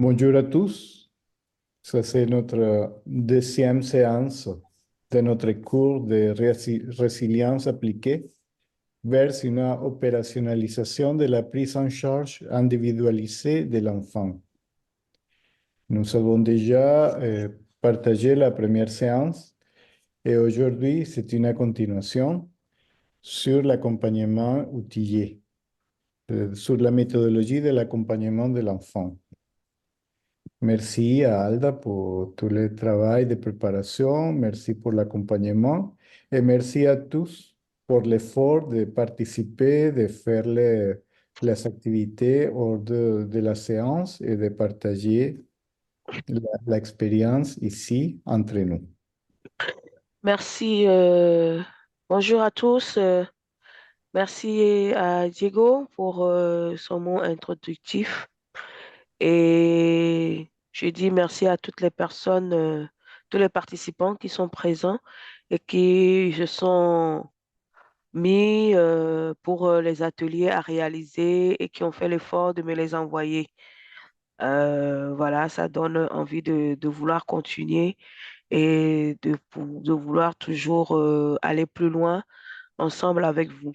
Bonjour à tous. Ça, c'est notre deuxième séance de notre cours de résilience appliquée vers une opérationnalisation de la prise en charge individualisée de l'enfant. Nous avons déjà partagé la première séance et aujourd'hui, c'est une continuation sur l'accompagnement outillé, sur la méthodologie de l'accompagnement de l'enfant. Merci à Alda pour tout le travail de préparation, merci pour l'accompagnement et merci à tous pour l'effort de participer, de faire les activités hors de la séance et de partager l'expérience ici entre nous. Merci. Bonjour à tous. Merci à Diego pour son mot introductif. Et je dis merci à toutes les personnes, tous les participants qui sont présents et qui se sont mis pour les ateliers à réaliser et qui ont fait l'effort de me les envoyer. Voilà, ça donne envie de vouloir continuer et de vouloir toujours aller plus loin ensemble avec vous.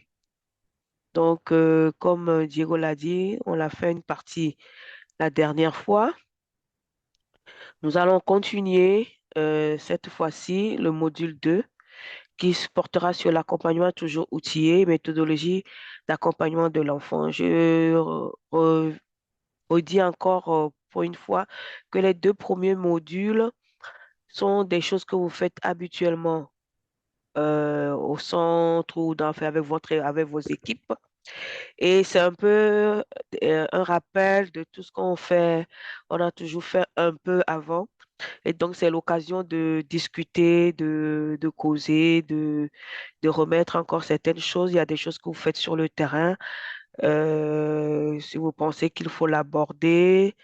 Donc, comme Diego l'a dit, on l'a fait une partie la dernière fois. Nous allons continuer cette fois-ci le module 2 qui se portera sur l'accompagnement toujours outillé, méthodologie d'accompagnement de l'enfant. Je redis encore pour une fois que les deux premiers modules sont des choses que vous faites habituellement au centre ou avec vos équipes. Et c'est un peu un rappel de tout ce qu'on fait. On a toujours fait un peu avant. Et donc, c'est l'occasion de discuter, de causer, de remettre encore certaines choses. Il y a des choses que vous faites sur le terrain. Si vous pensez qu'il faut l'aborder,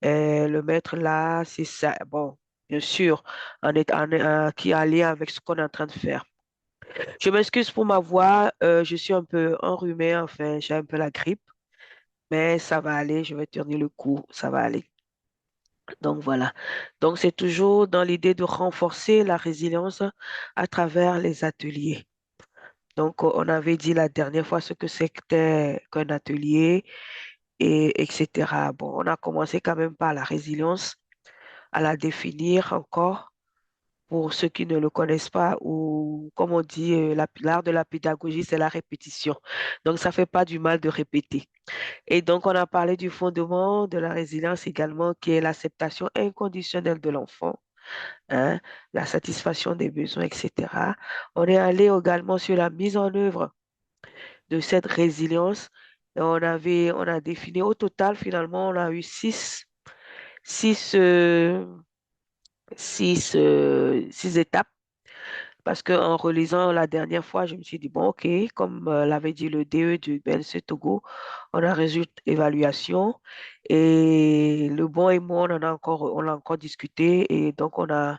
le mettre là, c'est ça. Bon, bien sûr, qui est en lien avec ce qu'on est en train de faire. Je m'excuse pour ma voix, je suis un peu enrhumée, enfin, j'ai un peu la grippe, mais ça va aller, je vais tenir le coup, ça va aller. Donc voilà. Donc c'est toujours dans l'idée de renforcer la résilience à travers les ateliers. Donc on avait dit la dernière fois ce que c'était qu'un atelier et etc. Bon, on a commencé quand même par la résilience, à la définir encore pour ceux qui ne le connaissent pas, ou comme on dit, l'art de la pédagogie, c'est la répétition. Donc, ça fait pas du mal de répéter. Et donc, on a parlé du fondement de la résilience également, qui est l'acceptation inconditionnelle de l'enfant, hein, la satisfaction des besoins, etc. On est allé également sur la mise en œuvre de cette résilience. Et on a défini au total, finalement, on a eu six, euh, six étapes parce qu'en relisant la dernière fois, je me suis dit, bon, OK, comme l'avait dit le DE du BNC Togo, on a résultat évaluation et le bon et moi, on a encore discuté et donc on a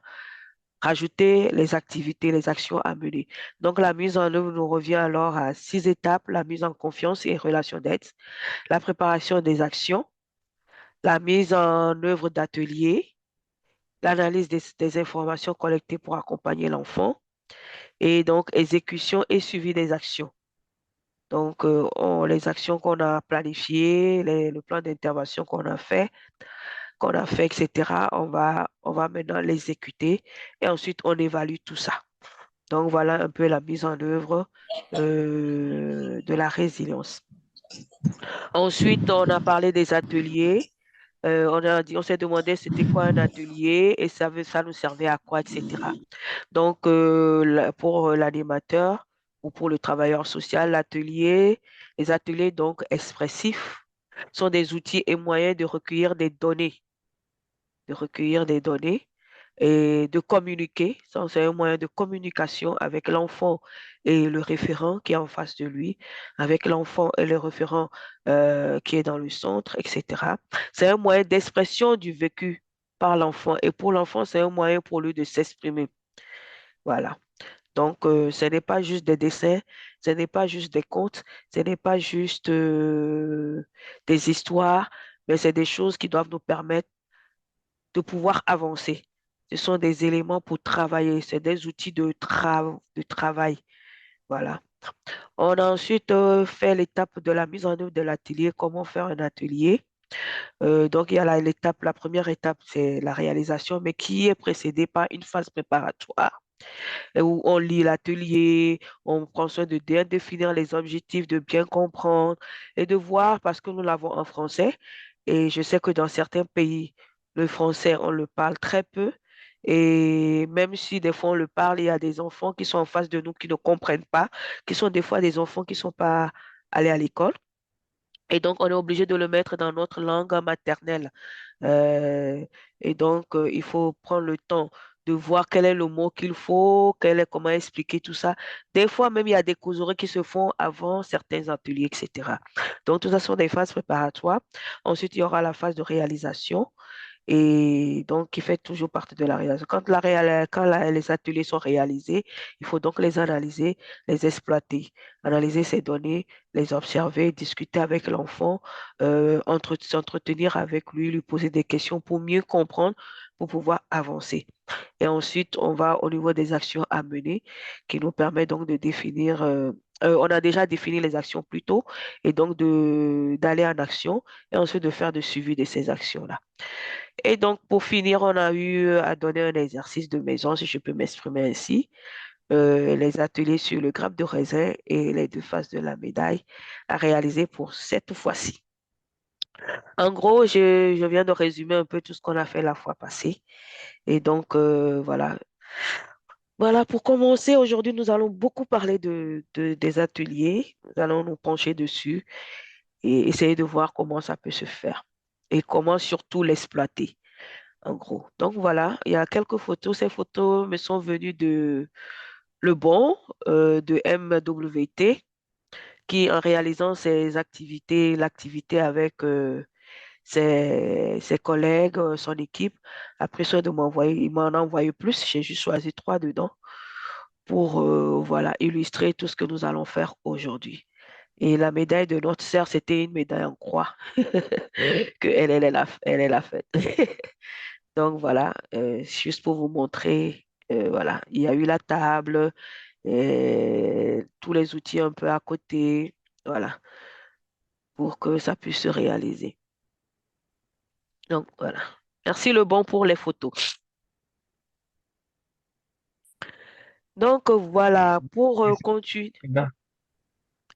rajouté les activités, les actions à mener. Donc la mise en œuvre nous revient alors à 6 étapes: la mise en confiance et relation d'aide, la préparation des actions, la mise en œuvre d'ateliers, l'analyse des informations collectées pour accompagner l'enfant, et donc exécution et suivi des actions. Donc, les actions qu'on a planifiées, le plan d'intervention qu'on a fait, etc., on va maintenant l'exécuter et ensuite on évalue tout ça. Donc, voilà un peu la mise en œuvre de la résilience. Ensuite, on a parlé des ateliers. On s'est demandé c'était quoi un atelier et ça nous servait à quoi, etc. Donc, pour l'animateur ou pour le travailleur social, les ateliers donc expressifs sont des outils et moyens de recueillir des données et de communiquer. Ça, c'est un moyen de communication avec l'enfant et le référent qui est en face de lui, avec l'enfant et le référent qui est dans le centre, etc. C'est un moyen d'expression du vécu par l'enfant. Et pour l'enfant, c'est un moyen pour lui de s'exprimer. Voilà. Donc, ce n'est pas juste des dessins, ce n'est pas juste des contes, ce n'est pas juste des histoires, mais c'est des choses qui doivent nous permettre de pouvoir avancer. Ce sont des éléments pour travailler, c'est des outils de travail. Voilà. On a ensuite fait l'étape de la mise en œuvre de l'atelier, comment faire un atelier. Donc, il y a la première étape, c'est la réalisation, mais qui est précédée par une phase préparatoire où on lit l'atelier, on prend soin de bien définir les objectifs, de bien comprendre et de voir, parce que nous l'avons en français, et je sais que dans certains pays, le français, on le parle très peu. Et même si des fois on le parle, il y a des enfants qui sont en face de nous qui ne comprennent pas, qui sont des fois des enfants qui ne sont pas allés à l'école. Et donc, on est obligé de le mettre dans notre langue maternelle. Euh, et donc, il faut prendre le temps de voir quel est le mot qu'il faut, comment expliquer tout ça. Des fois, même, il y a des causeries qui se font avant certains ateliers, etc. Donc, tout ça sont des phases préparatoires. Ensuite, il y aura la phase de réalisation et donc qui fait toujours partie de la réalisation. Les ateliers sont réalisés, il faut donc les analyser, les exploiter, analyser ces données, les observer, discuter avec l'enfant, s'entretenir avec lui, lui poser des questions pour mieux comprendre, pour pouvoir avancer. Et ensuite, on va au niveau des actions à mener qui nous permet donc de définir, on a déjà défini les actions plus tôt et donc d'aller en action et ensuite de faire le suivi de ces actions-là. Et donc, pour finir, on a eu à donner un exercice de maison, si je peux m'exprimer ainsi, les ateliers sur le grappe de raisin et les deux faces de la médaille à réaliser pour cette fois-ci. En gros, je viens de résumer un peu tout ce qu'on a fait la fois passée. Et donc, voilà. Voilà, pour commencer, aujourd'hui, nous allons beaucoup parler des ateliers. Nous allons nous pencher dessus et essayer de voir comment ça peut se faire et comment surtout l'exploiter, en gros. Donc voilà, il y a quelques photos. Ces photos me sont venues de Le Bon, de MWT, qui en réalisant ses activités, l'activité avec ses collègues, son équipe, a pris soin de m'envoyer. Il m'en a envoyé plus. J'ai juste choisi trois dedans pour voilà, illustrer tout ce que nous allons faire aujourd'hui. Et la médaille de notre sœur, c'était une médaille en croix que elle a faite. Donc voilà, juste pour vous montrer, voilà, il y a eu la table, tous les outils un peu à côté, voilà, pour que ça puisse se réaliser. Donc voilà. Merci le bon pour les photos. Donc voilà, pour Merci. continuer. Ben,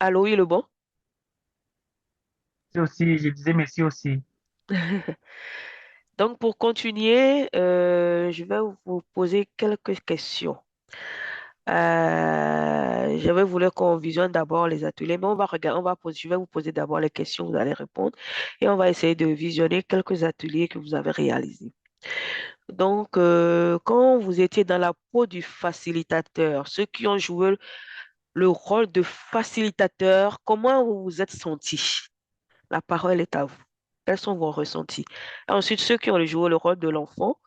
Allô, oui, le bon? merci aussi, je disais merci aussi. Donc pour continuer, je vais vous poser quelques questions. J'avais voulu qu'on visionne d'abord les ateliers, mais on va regarder, je vais vous poser d'abord les questions, vous allez répondre, et on va essayer de visionner quelques ateliers que vous avez réalisés. Donc, quand vous étiez dans la peau du facilitateur, ceux qui ont joué le rôle de facilitateur, comment vous vous êtes senti? La parole est à vous. Quels sont vos ressentis? Ensuite, ceux qui ont joué le rôle de l'enfant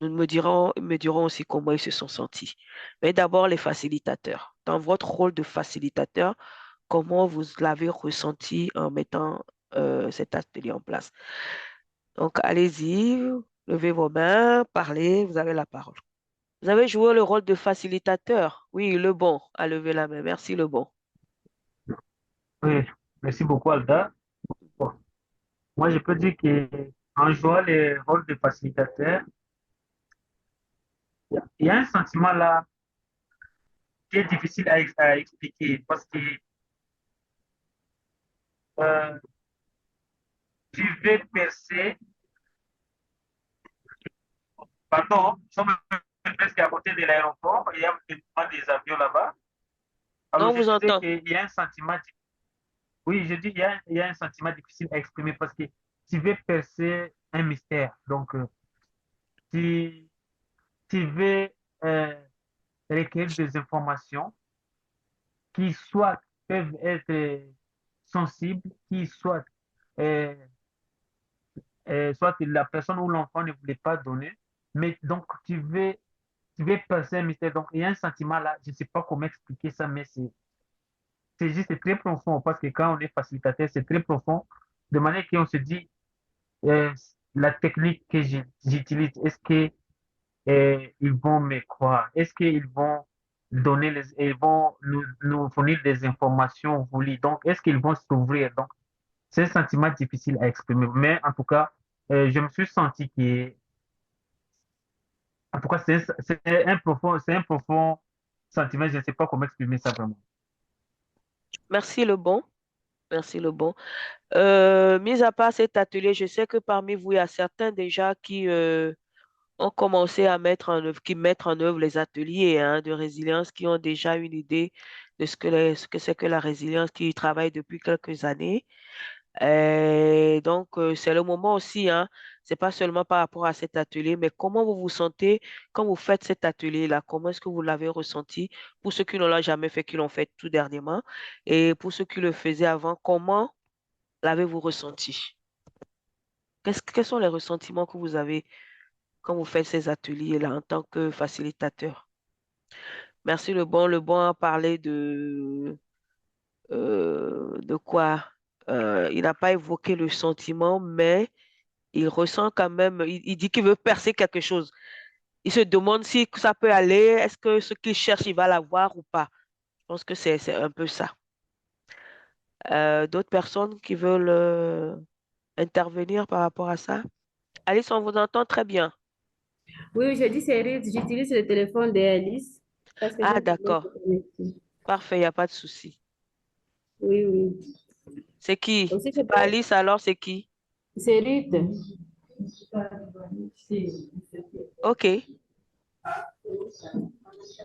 me diront aussi comment ils se sont sentis. Mais d'abord, les facilitateurs. Dans votre rôle de facilitateur, comment vous l'avez ressenti en mettant cet atelier en place? Donc, allez-y, levez vos mains, parlez, vous avez la parole. Vous avez joué le rôle de facilitateur. Oui, le bon a levé la main. Merci, le bon. Oui, merci beaucoup, Alda. Bon, moi, je peux dire que en jouant le rôle de facilitateur, il y a un sentiment là qui est difficile à expliquer parce que euh, tu veux percer, pardon, nous sommes presque à côté de l'aéroport, il y a des avions là-bas. Alors, On je vous disais entend. qu'il y a un sentiment, oui, je dis il y a un sentiment difficile à exprimer parce que tu veux percer un mystère. Donc, tu, tu veux euh, recueillir des informations qui soit peuvent être sensibles, qui soit, euh, soit que la personne ou l'enfant ne voulait pas donner, mais donc tu veux percer un mystère. Donc il y a un sentiment là, je ne sais pas comment expliquer ça, mais c'est juste c'est très profond parce que quand on est facilitateur, c'est très profond, de manière qu'on se dit, euh, la technique que j'utilise, est-ce que ils vont me croire? Est-ce qu'ils vont ils vont nous fournir des informations voulues? Donc, est-ce qu'ils vont s'ouvrir? Donc, c'est un sentiment difficile à exprimer. Mais en tout cas, je me suis senti que, en tout cas, c'est un profond sentiment. Je ne sais pas comment exprimer ça vraiment. Merci le bon. Merci le bon. Mis à part cet atelier, je sais que parmi vous, il y a certains déjà qui ont commencé à mettre en œuvre, qui mettent en œuvre les ateliers hein, de résilience, qui ont déjà une idée de ce que c'est que la résilience, qui y travaillent depuis quelques années. Donc, c'est le moment aussi, hein, c'est pas seulement par rapport à cet atelier, mais comment vous vous sentez quand vous faites cet atelier-là? Comment est-ce que vous l'avez ressenti? Pour ceux qui ne l'ont jamais fait, qui l'ont fait tout dernièrement, et pour ceux qui le faisaient avant, comment l'avez-vous ressenti? Quels sont les ressentiments que vous avez quand vous faites ces ateliers-là en tant que facilitateur? Merci le bon. Le bon a parlé de quoi? Il n'a pas évoqué le sentiment, mais il ressent quand même, il dit qu'il veut percer quelque chose. Il se demande si ça peut aller, est-ce que ce qu'il cherche, il va l'avoir ou pas. Je pense que c'est un peu ça. D'autres personnes qui veulent intervenir par rapport à ça? Alice, on vous entend très bien. Oui, je dis c'est Ruth, j'utilise le téléphone d'Alice parce que j'ai Ah, un problème de d'accord. connexion. Parfait, il n'y a pas de souci. Oui, oui. C'est qui? Aussi, C'est pas Alice, alors c'est qui? c'est Ruth. OK.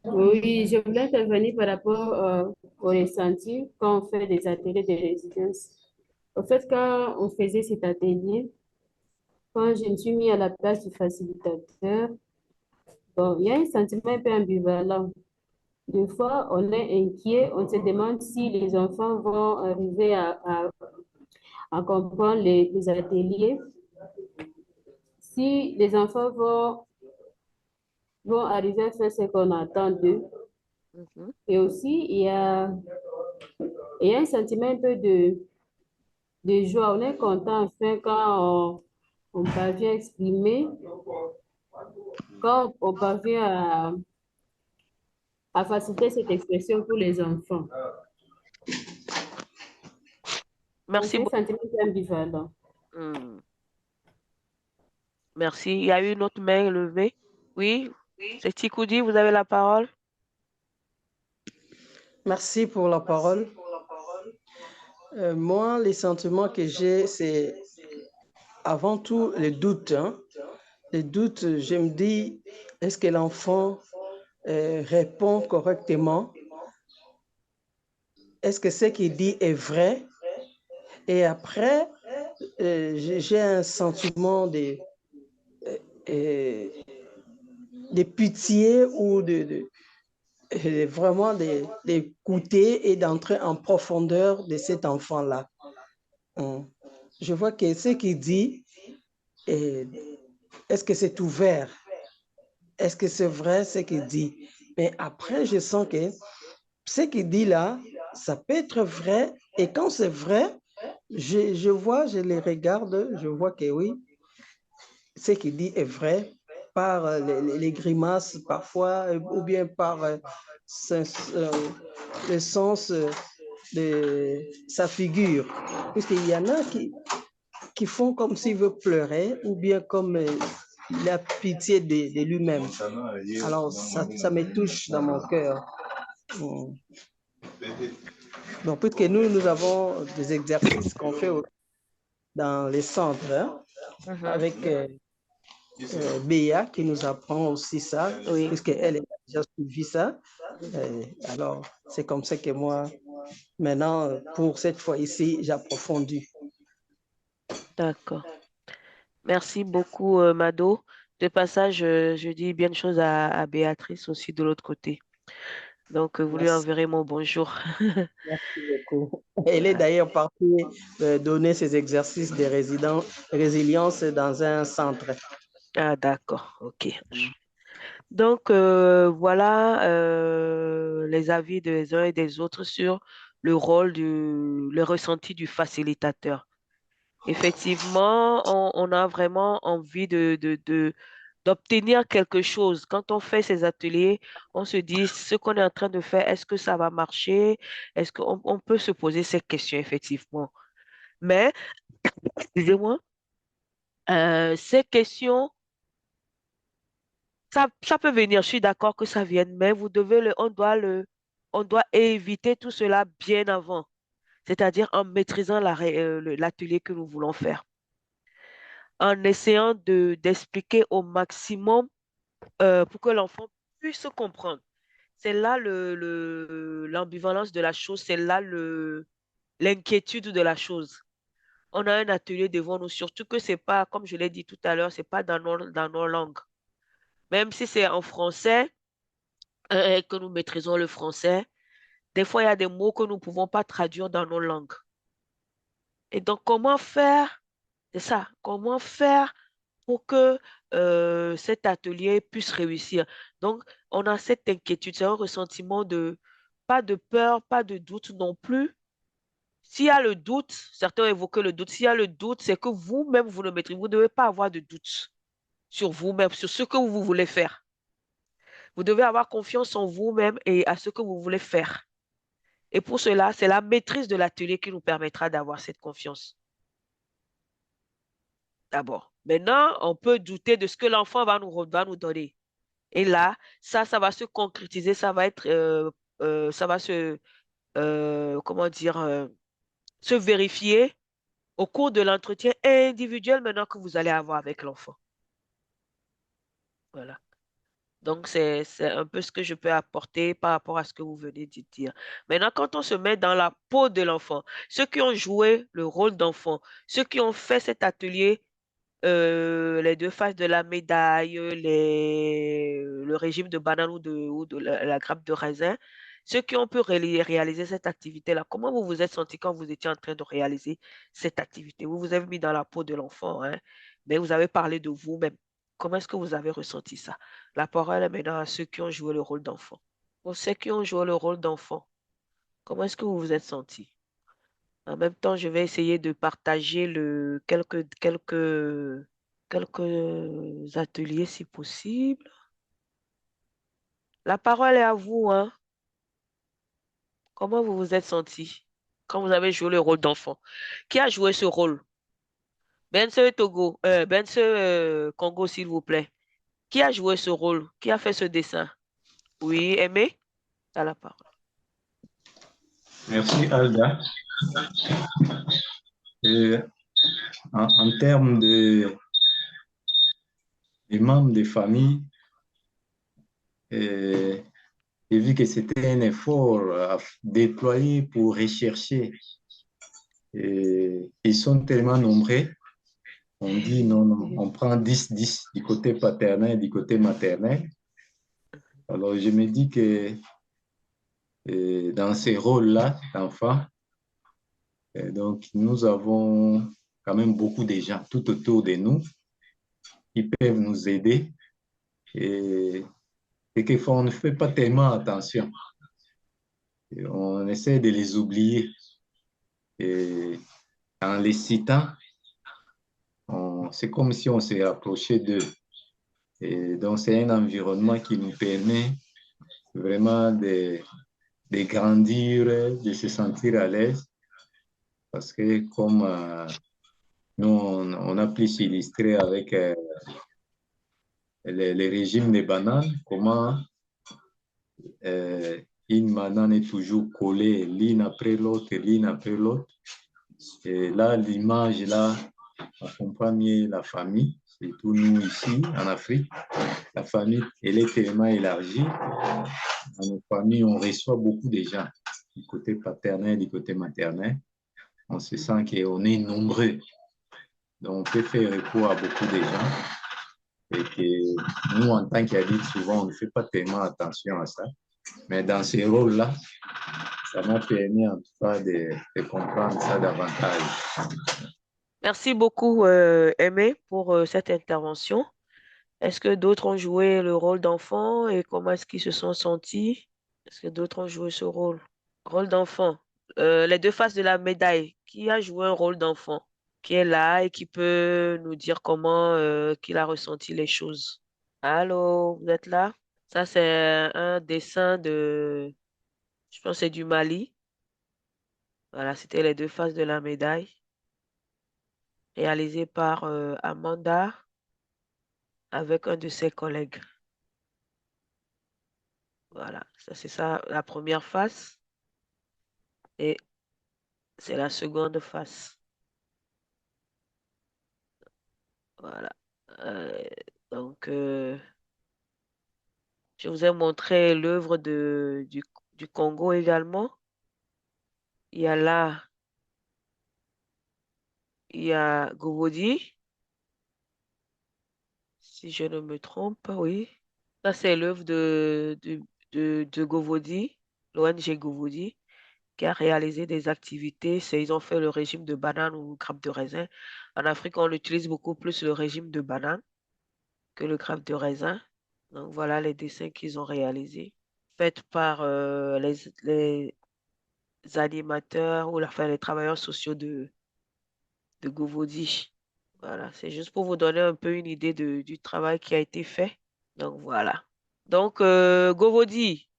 Oui, je voulais intervenir par rapport au ressenti quand on fait des ateliers de résidence. En fait, quand on faisait cet atelier, quand je me suis mis à la place du facilitateur, bon, il y a un sentiment un peu ambivalent. Des fois, on est inquiet, on se demande si les enfants vont arriver à comprendre les ateliers, si les enfants vont arriver à faire ce qu'on attend d'eux. Mhm. Et aussi, il y a un sentiment un peu de joie. On est content, enfin, quand on parvient à exprimer, quand on parvient à faciliter cette expression pour les enfants. Donc, Merci c'est un beaucoup. sentiment un peu ambivalent. Hmm. Merci. Il y a eu une autre main levée. Oui, c'est Tikoudi, vous avez la parole. Merci pour la parole. Moi, les sentiments que j'ai, c'est avant tout les doutes. Hein. Les doutes, je me dis, est-ce que l'enfant répond correctement? Est-ce que ce qu'il dit est vrai? Et après, j'ai un sentiment de pitié ou vraiment d'écouter et d'entrer en profondeur de cet enfant-là. Je vois que ce qu'il dit, est-ce que c'est ouvert? Est-ce que c'est vrai ce qu'il dit? Mais après, je sens que ce qu'il dit là, ça peut être vrai. Et quand c'est vrai, je les regarde, je vois que oui, ce qu'il dit est vrai par les grimaces parfois, ou bien par le sens de sa figure. Puisqu'il y en a qui font comme s'il veut pleurer, ou bien comme il a pitié de lui-même. Alors, ça me touche dans mon cœur. Donc, puisque nous avons des exercices qu'on fait dans les centres, hein, Mhm. avec Béa qui nous apprend aussi ça, Oui, puisqu'elle a déjà suivi ça. Alors, c'est comme ça que moi, maintenant, pour cette fois ici, j'approfondis. d'accord. Merci beaucoup, Mado. De passage, je dis bien de choses à Béatrice aussi de l'autre côté. Donc, vous lui Merci, enverrez mon bonjour. merci beaucoup. Elle est d'ailleurs partie donner ses exercices de résilience dans un centre. Ah, d'accord, ok. Donc, voilà les avis des uns et des autres sur le ressenti du facilitateur. Effectivement, on a vraiment envie d'obtenir quelque chose. Quand on fait ces ateliers, on se dit ce qu'on est en train de faire, est-ce que ça va marcher? Est-ce qu'on peut se poser ces questions, effectivement? Mais, excusez-moi, ces questions, ça peut venir, je suis d'accord que ça vienne, mais on doit éviter tout cela bien avant, c'est-à-dire en maîtrisant l'atelier que nous voulons faire, en essayant d'expliquer au maximum pour que l'enfant puisse comprendre. C'est là l'ambivalence de la chose, c'est là l'inquiétude de la chose. On a un atelier devant nous, surtout que c'est pas, comme je l'ai dit tout à l'heure, c'est pas dans nos langues. Même si c'est en français, que nous maîtrisons le français, des fois il y a des mots que nous ne pouvons pas traduire dans nos langues. Et donc, comment faire? C'est ça, comment faire pour que cet atelier puisse réussir. Donc, on a cette inquiétude, c'est un ressentiment pas de peur, pas de doute non plus. S'il y a le doute, certains ont évoqué le doute, s'il y a le doute, c'est que vous-même, vous le maîtrisez. Vous ne devez pas avoir de doute sur vous-même, sur ce que vous voulez faire. Vous devez avoir confiance en vous-même et à ce que vous voulez faire. Et pour cela, c'est la maîtrise de l'atelier qui nous permettra d'avoir cette confiance. D'abord. Maintenant, on peut douter de ce que l'enfant va nous donner. Et là, ça va se concrétiser, ça va comment dire, se vérifier au cours de l'entretien individuel maintenant que vous allez avoir avec l'enfant. Voilà. Donc, c'est un peu ce que je peux apporter par rapport à ce que vous venez de dire. Maintenant, quand on se met dans la peau de l'enfant, ceux qui ont joué le rôle d'enfant, ceux qui ont fait cet atelier, les deux faces de la médaille, le régime de banane ou de la grappe de raisin, ceux qui ont pu réaliser cette activité-là, comment vous vous êtes senti quand vous étiez en train de réaliser cette activité? Vous vous avez mis dans la peau de l'enfant, hein, mais vous avez parlé de vous-même. Comment est-ce que vous avez ressenti ça? La parole est maintenant à ceux qui ont joué le rôle d'enfant. Pour ceux qui ont joué le rôle d'enfant, comment est-ce que vous vous êtes senti? En même temps, je vais essayer de partager quelques ateliers si possible. La parole est à vous, hein. Comment vous vous êtes senti quand vous avez joué le rôle d'enfant? Qui a joué ce rôle? Bense Congo, s'il vous plaît. Qui a joué ce rôle? Qui a fait ce dessin? Oui, Aimé? À la parole. Merci, Alda. En termes des membres des familles, j'ai vu que c'était un effort à déployer pour rechercher. Et ils sont tellement nombreux. On dit non, on prend 10-10 du côté paternel et du côté maternel. Alors, je me dis que dans ces rôles-là d'enfants, donc nous avons quand même beaucoup de gens tout autour de nous qui peuvent nous aider. Et quelquefois, on ne fait pas tellement attention. Et on essaie de les oublier. Et en les citant, c'est comme si on s'est approché d'eux. Et donc, c'est un environnement qui nous permet vraiment de grandir, de se sentir à l'aise. Parce que comme nous, on a plus illustré avec les régimes des bananes, comment une banane est toujours collée l'une après l'autre, l'une après l'autre. Et là, l'image, là, accompagne la famille, surtout nous ici en Afrique. La famille, elle est tellement élargie. Dans nos familles, on reçoit beaucoup de gens, du côté paternel, du côté maternel. On se sent qu'on est nombreux. Donc, on peut faire recours à beaucoup de gens. Et que nous, en tant qu'adultes, souvent, on ne fait pas tellement attention à ça. Mais dans ces rôles-là, ça m'a permis en tout cas de comprendre ça davantage. Merci beaucoup, Aimé, pour cette intervention. Est-ce que d'autres ont joué le rôle d'enfant et comment est-ce qu'ils se sont sentis? Est-ce que d'autres ont joué ce rôle? Rôle d'enfant. Les deux faces de la médaille. Qui a joué un rôle d'enfant? qui est là et qui peut nous dire comment qu'il a ressenti les choses. Allô, vous êtes là? Ça, c'est un dessin je pense que c'est du Mali. Voilà, c'était les deux faces de la médaille, réalisé par Amanda avec un de ses collègues. Voilà, ça c'est ça, la première face et c'est la seconde face. Voilà. Euh, donc, je vous ai montré l'œuvre du Congo également. Il y a là, il y a Gowodi, si je ne me trompe, oui. Ça, c'est l'œuvre de Gowodi, l'ONG Gowodi, qui a réalisé des activités. Ils ont fait le régime de banane ou grappe de raisin. En Afrique, on utilise beaucoup plus le régime de banane que le grappe de raisin. Donc, voilà les dessins qu'ils ont réalisés, faits par les animateurs ou enfin, les travailleurs sociaux de Gowodi. Voilà, c'est juste pour vous donner un peu une idée du travail qui a été fait. Donc, voilà. Donc, Gowodi,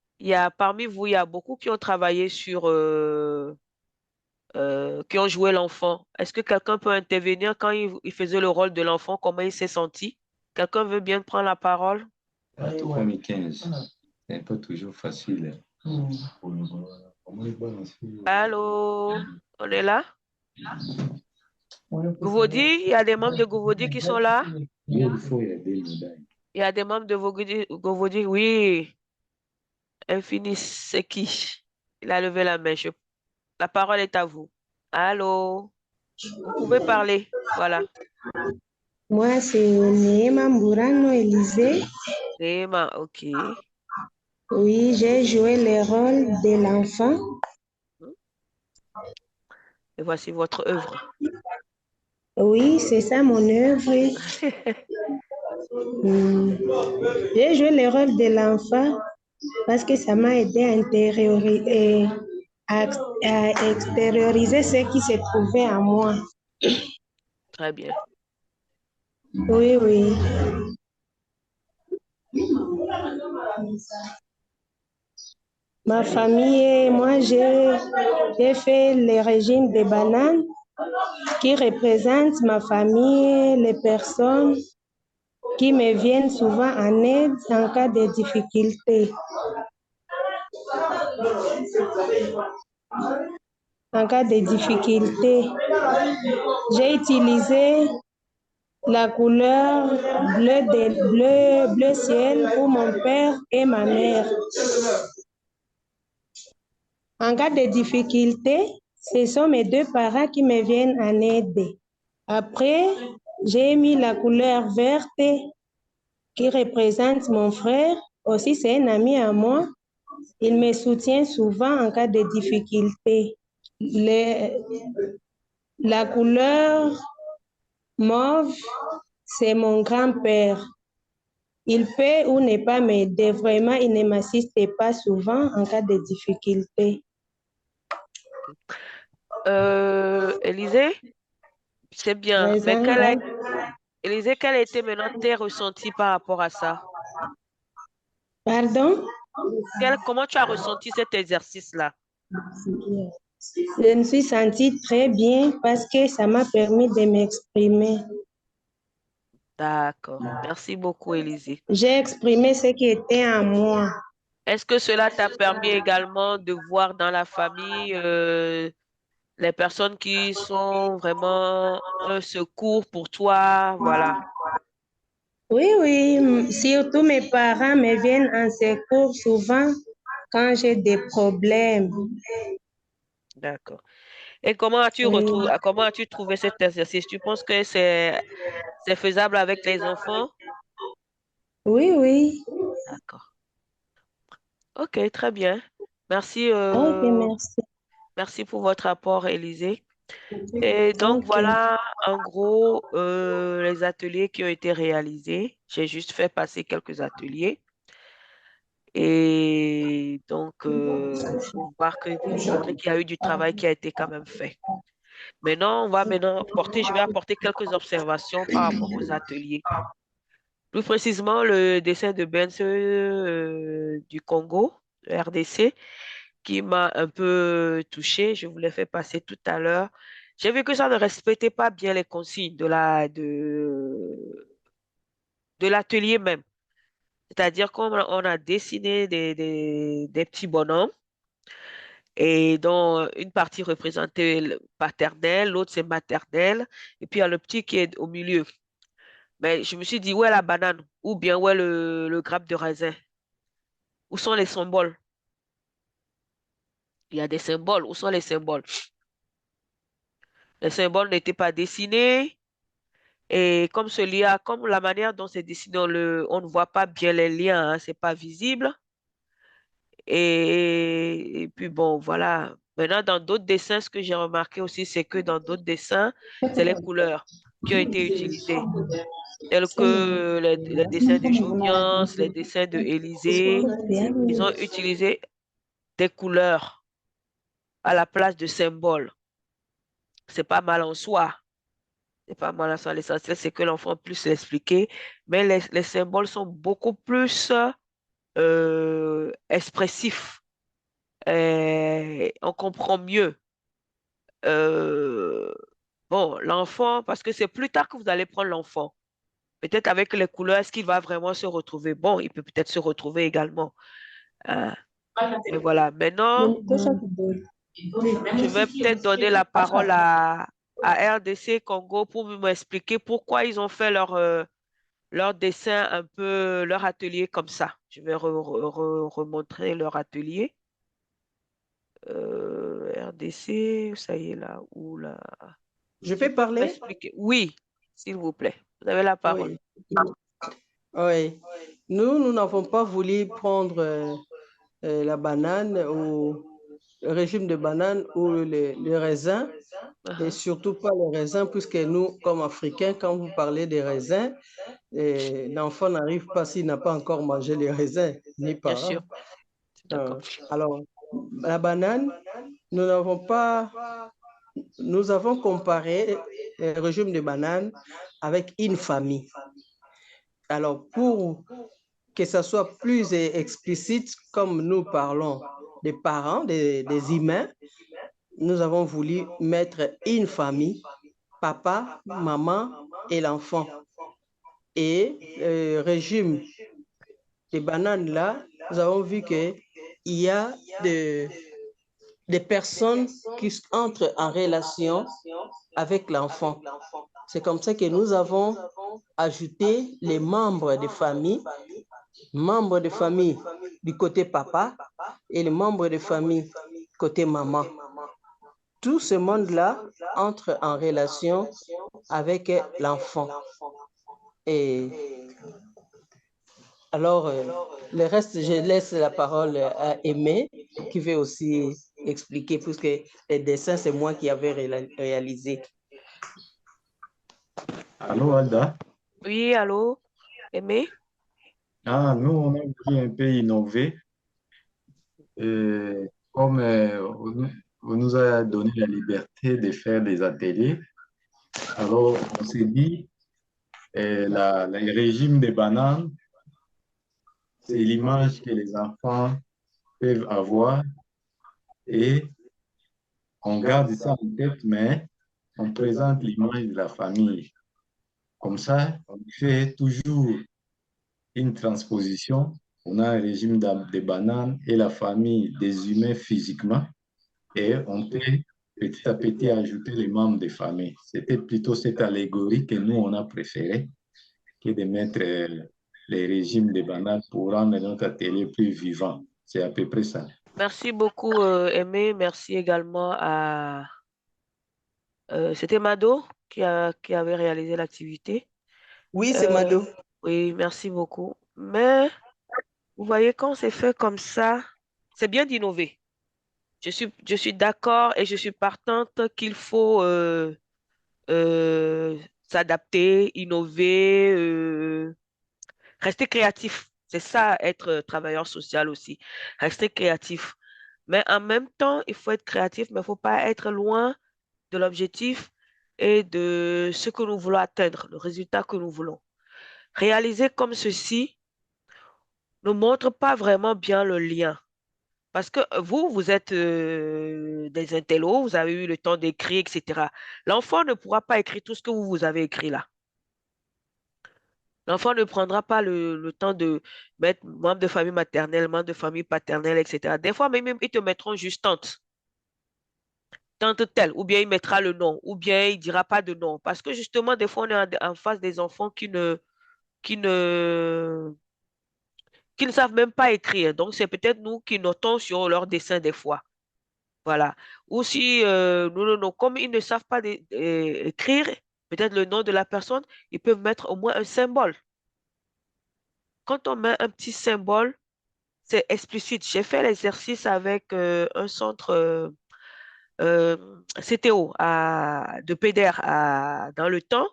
parmi vous, il y a beaucoup qui ont travaillé qui ont joué l'enfant. Est-ce que quelqu'un peut intervenir quand il faisait le rôle de l'enfant, comment il s'est senti? Quelqu'un veut bien prendre la parole? Tout comme 15, c'est pas toujours facile. Allô? On est là? Gowodi, il y a des membres de Gowodi qui sont là? Il faut aider les médailles. Il y a des membres de Gowodi, oui. Infini, c'est qui? Il a levé la main. La parole est à vous. Allô? Vous pouvez parler. Voilà. Moi, c'est Neema Mburano Élisée. Neema, ok. Oui, j'ai joué le rôle de l'enfant. Et voici votre œuvre. Oui, c'est ça mon œuvre. J'ai joué le rôle de l'enfant parce que ça m'a aidé à extérioriser ce qui se trouvait en moi. Très bien. Oui, oui. Ma famille et moi, j'ai fait le régime des bananes qui représente ma famille, les personnes qui me viennent souvent en aide en cas de difficulté. En cas de difficulté, j'ai utilisé la couleur bleu ciel pour mon père et ma mère. En cas de difficulté, ce sont mes deux parents qui me viennent en aide. Après, j'ai mis la couleur verte qui représente mon frère. Aussi, c'est un ami à moi. Il me soutient souvent en cas de difficulté. La couleur mauve, c'est mon grand-père. Il peut ou ne pas m'aider. Vraiment, il ne m'assiste pas souvent en cas de difficulté. Élisée, c'est bien. Mais Élisée, quel a été maintenant tes ressentis par rapport à ça? Pardon? Comment tu as ressenti cet exercice-là? Je me suis sentie très bien parce que ça m'a permis de m'exprimer. D'accord. Merci beaucoup, Élisée. J'ai exprimé ce qui était en moi. Est-ce que cela t'a permis également de voir dans la famille les personnes qui sont vraiment un secours pour toi? Voilà. Oui, oui, surtout mes parents me viennent en secours souvent quand j'ai des problèmes. D'accord. Et comment as-tu trouvé cet exercice? Tu penses que c'est faisable avec les enfants? Oui, oui. D'accord. Ok, très bien. Merci, Ok, merci. merci pour votre apport, Élisée. Et donc, Ok. voilà, en gros, les ateliers qui ont été réalisés. J'ai juste fait passer quelques ateliers. Et donc, pour voir pour montrer qu'il y a eu du travail qui a été quand même fait. Maintenant, je vais apporter quelques observations par rapport aux ateliers. Plus précisément, le dessin de Benz du Congo, le RDC, qui m'a un peu touché. Je vous l'ai fait passer tout à l'heure. J'ai vu que ça ne respectait pas bien les consignes de l'atelier même. C'est-à-dire qu'on a dessiné des petits bonhommes et dont une partie représentait le paternel, l'autre c'est maternel, et puis il y a le petit qui est au milieu. Mais je me suis dit, où est la banane? Ou bien où est le grappe de raisin? Où sont les symboles? Il y a des symboles. Où sont les symboles? Les symboles n'étaient pas dessinés. Et comme la manière dont c'est dessiné, on ne voit pas bien les liens, hein, c'est pas visible. Et puis bon, voilà. Maintenant, dans d'autres dessins, ce que j'ai remarqué aussi, c'est que dans d'autres dessins, c'est les couleurs qui ont été utilisées, tels que les dessins de Joviance, les dessins de Élysée. Ils ont utilisé des couleurs à la place de symboles. C'est pas mal en soi. C'est pas mal en soi. L'essentiel, c'est que l'enfant puisse l'expliquer. Mais les symboles sont beaucoup plus expressifs. On comprend mieux. Euh, bon, l'enfant, parce que c'est plus tard que vous allez prendre l'enfant. Peut-être avec les couleurs, est-ce qu'il va vraiment se retrouver? Bon, il peut peut-être se retrouver également. Hein. Mais voilà, maintenant, je vais peut-être donner la parole à RDC Congo pour m'expliquer pourquoi ils ont fait leur dessin un peu, leur atelier comme ça. Je vais remontrer leur atelier. RDC, ça y est là, où là? Je peux parler? Expliquer. Oui, s'il vous plaît. Vous avez la parole. Oui. Oui. Nous n'avons pas voulu prendre la banane ou le régime de banane ou le raisin, et surtout pas le raisin, puisque nous, comme Africains, quand vous parlez des raisins, l'enfant n'arrive pas s'il n'a pas encore mangé les raisins, ni Bien parents. sûr. D'accord. Alors, la banane, nous avons comparé le régime de banane avec une famille. Alors, pour que ça soit plus explicite, comme nous parlons des parents, des humains, nous avons voulu mettre une famille, papa, maman et l'enfant. Et le régime des bananes là, nous avons vu qu'il y a des personnes qui entrent en relation avec l'enfant. C'est comme ça que nous avons ajouté les membres de famille du côté papa et les membres de famille côté maman. Tout ce monde-là entre en relation avec l'enfant. Et alors, le reste, je laisse la parole à Aimé, qui veut aussi expliquer, puisque les dessins, c'est moi qui avais réalisé. Allô, Alda? Oui, allô, Aimé? Ah, nous, on a voulu un peu innover. Comme on nous a donné la liberté de faire des ateliers, alors on s'est dit, le régime des bananes, c'est l'image que les enfants peuvent avoir et on garde ça en tête, mais on présente l'image de la famille. Comme ça, on fait toujours une transposition. On a un régime des bananes et la famille des humains physiquement et on peut petit à petit ajouter les membres des familles. C'était plutôt cette allégorie que nous, on a préféré que de mettre les régimes des bananes pour rendre notre atelier plus vivant. C'est à peu près ça. Merci beaucoup, Aimé. Merci également à... c'était Mado qui avait réalisé l'activité. Oui, c'est Mado. Oui, merci beaucoup. Mais vous voyez, quand c'est fait comme ça, c'est bien d'innover. Je suis d'accord et je suis partante qu'il faut s'adapter, innover, rester créatif. C'est ça, être travailleur social aussi. Rester créatif. Mais en même temps, il faut être créatif, mais il ne faut pas être loin de l'objectif et de ce que nous voulons atteindre, le résultat que nous voulons. Réaliser comme ceci ne montre pas vraiment bien le lien. Parce que vous êtes des intellos, vous avez eu le temps d'écrire, etc. L'enfant ne pourra pas écrire tout ce que vous avez écrit là. L'enfant ne prendra pas le temps de mettre membre de famille maternelle, membre de famille paternelle, etc. Des fois, même, ils te mettront juste tante, tante telle, ou bien il mettra le nom, ou bien il dira pas de nom. Parce que justement, des fois, on est en face des enfants qui ne, qui ne savent même pas écrire. Donc, c'est peut-être nous qui notons sur leur dessin des fois. Voilà. Ou si, comme ils ne savent pas écrire, peut-être le nom de la personne, ils peuvent mettre au moins un symbole. Quand on met un petit symbole, c'est explicite. J'ai fait l'exercice avec un centre CTO de PDR dans le temps.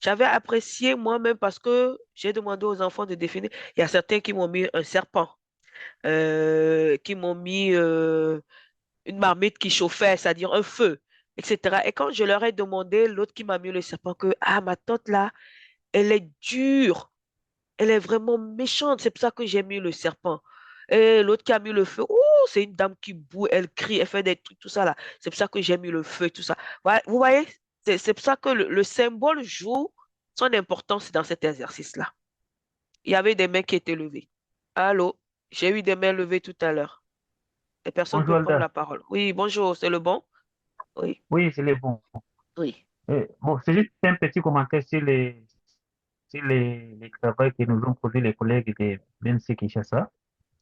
J'avais apprécié moi-même parce que j'ai demandé aux enfants de définir. Il y a certains qui m'ont mis un serpent, qui m'ont mis une marmite qui chauffait, c'est-à-dire un feu, etc. Et quand je leur ai demandé, l'autre qui m'a mis le serpent, que ah, ma tante là, elle est dure, elle est vraiment méchante, c'est pour ça que j'ai mis le serpent. Et l'autre qui a mis le feu, oh, c'est une dame qui boue, elle crie, elle fait des trucs, tout ça là. C'est pour ça que j'ai mis le feu, tout ça. Vous voyez, c'est pour ça que le symbole joue son importance dans cet exercice-là. Il y avait des mains qui étaient levées. Allô, j'ai eu des mains levées tout à l'heure. Et personne ne Bonjour peut prendre Alda. la parole. Oui, bonjour, c'est le bon? Oui, Oui, c'est les bons. oui, Bon, c'est juste un petit commentaire sur les travaux que nous ont posés les collègues de l'INSEE Kinshasa.